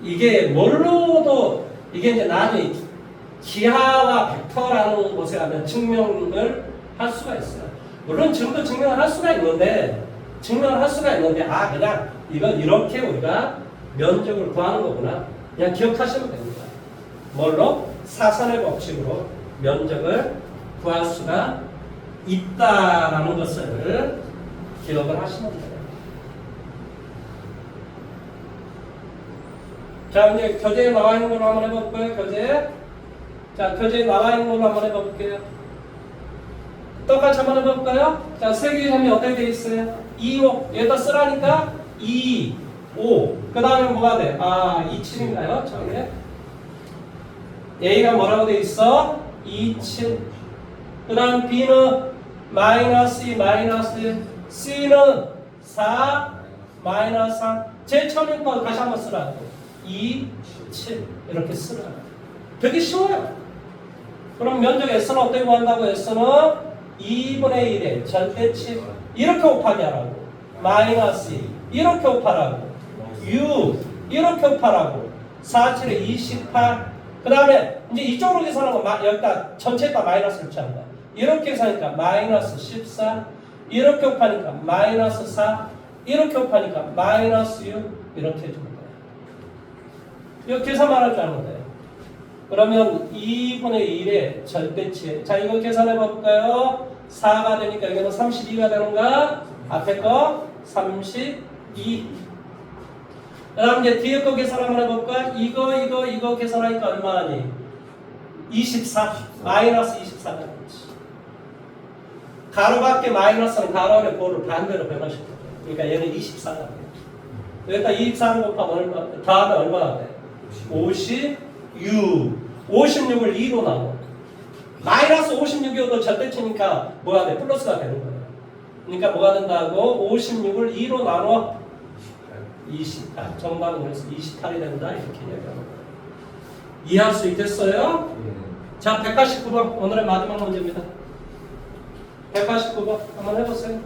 이게 뭘로도 이게 이제 나중에 기하와 벡터라는 곳에 가면 증명을 할 수가 있어요. 물론 지금도 증명을 할 수가 있는데 그냥 이건 이렇게 우리가 면적을 구하는 거구나. 그냥 기억하시면 됩니다. 뭘로? 사선의 법칙으로 면적을 구할 수가 있다라는 것을 기억을 하시면 돼요. 자, 이제 교재에 나와 있는 걸로 한번 해볼까요? 교재에 나와 있는 걸로 한번 해볼게요. 똑같이 한번 해볼까요? 자, 세계점이 어떻게 되어 있어요? 2, 5. 여기다 쓰라니까 2, 5. 그 다음에 뭐가 돼? 2, 7인가요? 처음에. A가 뭐라고 되어 있어? 2, 7. 그 다음 B는 마이너스 2, 마이너스 1. C는 4, 마이너스 3. 제일 처음에 거 다시 한번 쓰라고. 2, 7. 이렇게 쓰라고. 되게 쉬워요. 그럼 면적 S는 어떻게 구한다고? S는 2분의 1의 절대치 이렇게 곱하기 하라고. 마이너스 2 이렇게 곱하라고. 6 이렇게 곱하라고. 4, 7에 28. 그 다음에 이제 이쪽으로 계산하는 거 여기다 전체에다 마이너스를 취한 거야. 이렇게 계산하니까 마이너스 14 이렇게 곱하니까 마이너스 4 이렇게 곱하니까 마이너스 6 이렇게 해주는 거야. 이거 계산만 할 줄 알면 돼요. 그러면 2분의 1의 절대치. 자, 이거 계산해 볼까요? 4가 되니까 여기는 32가 되는가? 앞에 거 32. 그 다음 이제 뒤에 거 계산 한번 해볼까? 이거 계산하니까 얼마니? 24. 마이너스 24가 되지. 가로 밖에 마이너스는 가로 안에 보를 반대로 변화시켜. 그러니까 얘는 24가 돼. 여기다 24를 곱하면 얼마, 다음에 얼마가 돼? 56. 56을 2로 나눠. 마이너스 56이어도 절대치니까 뭐가 돼? 플러스가 되는 거야. 그러니까 뭐가 된다고? 56을 2로 나눠 28. 정답은 그래서 28이 된다. 이렇게 얘기하는 거야. 이해할 수 있겠어요? 자, 189번. 오늘의 마지막 문제입니다. 189번. 한번 해보세요.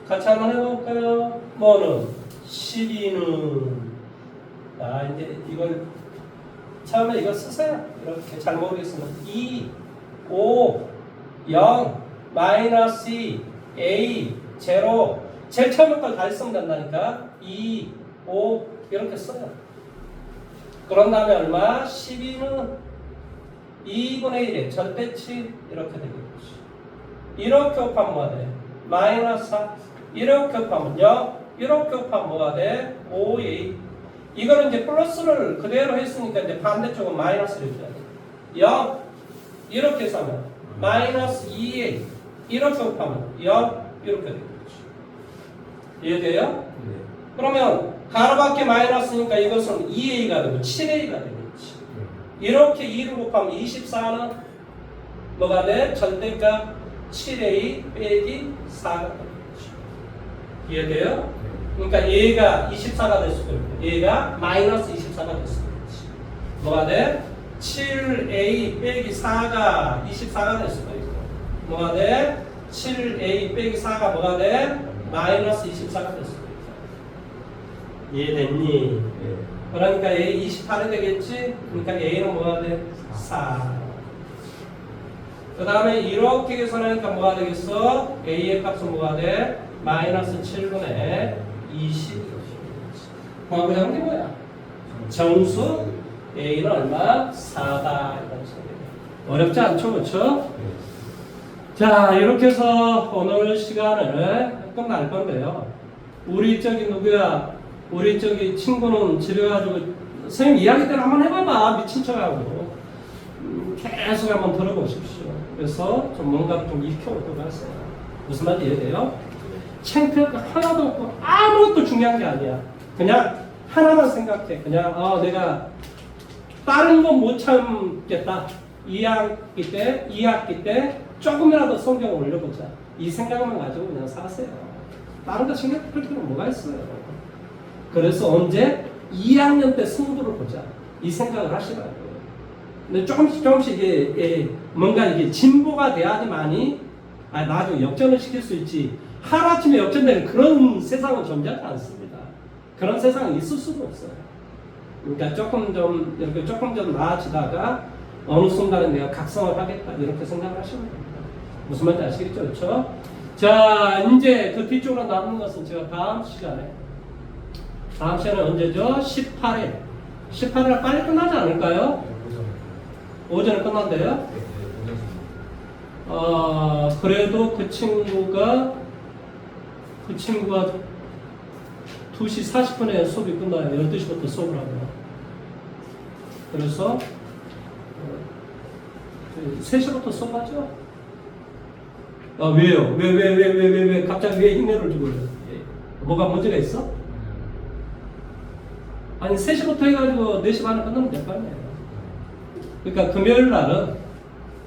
같이 한번 해볼까요? 뭐는? 12는 이제 이걸 처음에 이거 쓰세요. 이렇게 잘 모르겠으면 2, 5, 0, 마이너스 2, A, 제로 제일 처음에 걸 다 있으면 된다니까 2, 5 이렇게 써요. 그런 다음에 얼마? 12는 2분의 1에 절대치 이렇게 되겠지. 이렇게 곱하면 뭐가 돼? 마이너스 4. 이렇게 곱하면 0. 이렇게 곱하면 뭐가 돼? 5A. 이거는 이제 플러스를 그대로 했으니까 이제 반대쪽은 마이너스를 줘야 돼. 0. 이렇게 해서 하면 마이너스 2A. 이렇게 곱하면 0. 이렇게 되겠지. 이해돼요? 네. 그러면 가로 밖에 마이너스니까 이것은 2A가 되고 7A가 되겠지. 이렇게 2를 곱하면 24는 뭐가 돼? 절대값 7A 빼기 4가 되겠지. 이해돼요? 그러니까 얘가 24가 될 수도 있고 얘가 마이너스 24가 될 수도 있지. 뭐가 돼? 7A 빼기 4가 24가 될 수도 있고 뭐가 돼? 7A 빼기 4가 뭐가 돼? 마이너스 24가 될 수도 있고. 이해됐니? 네. 그러니까 A 28이 되겠지? 그러니까 A는 뭐가 돼? 4. 그 다음에 이렇게 계산하니까 뭐가 되겠어? A의 값은 뭐가 돼? 마이너스 7분의 20. 구하고자 게 뭐야? 정수 A는 얼마? 4다. 이런 소리. 어렵지 않죠? 그렇죠? 자, 이렇게 해서 오늘 시간을 끝날 건데요. 우리 저기 누구야? 우리 저기 친구는 집에 가지고 선생님 이야기대로 한번 해봐봐. 미친 척하고 계속 한번 들어보십시오. 그래서 좀 뭔가 좀 익혀올 것 같아요. 무슨 말인지 이해돼요? 창피할 거 하나도 없고 아무것도 중요한 게 아니야. 그냥 하나만 생각해. 그냥 내가 다른 건 못 참겠다. 2학기 때 조금이라도 성경을 올려보자. 이 생각만 가지고 그냥 사세요. 다른 거 생각할 필요는 뭐가 있어요. 그래서 언제? 2학년 때 승부를 보자. 이 생각을 하시라고요. 근데 조금씩 이게 뭔가 이게 진보가 돼야지만이 나중에 역전을 시킬 수 있지. 하루아침에 역전되는 그런 세상은 존재하지 않습니다. 그런 세상은 있을 수도 없어요. 그러니까 조금 좀 나아지다가 어느 순간에 내가 각성을 하겠다 이렇게 생각을 하시면 됩니다. 무슨 말인지 아시겠죠? 그렇죠? 자, 이제 그 뒤쪽으로 남은 것은 제가 다음 시간에 언제죠? 18일 18일 빨리 끝나지 않을까요? 오전에 끝난대요? 그래도 그 친구가 2시 40분에 수업이 끝나요. 12시부터 수업을 하고요. 그래서 3시부터 수업하죠? 왜요? 왜 갑자기 왜 흉내를 주고 그래요? 뭐가 문제가 있어? 아니 3시부터 해가지고 4시 반에 끝나면 될 거 아니에요. 그러니까 금요일 날은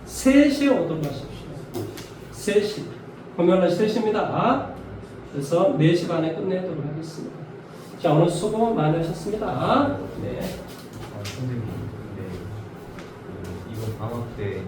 3시에 오도록 하십시오. 3시. 금요일 날 3시입니다. 그래서 4시 반에 끝내도록 하겠습니다. 자, 오늘 수고 많으셨습니다. 네. 선생님, 근데 이번 방학 때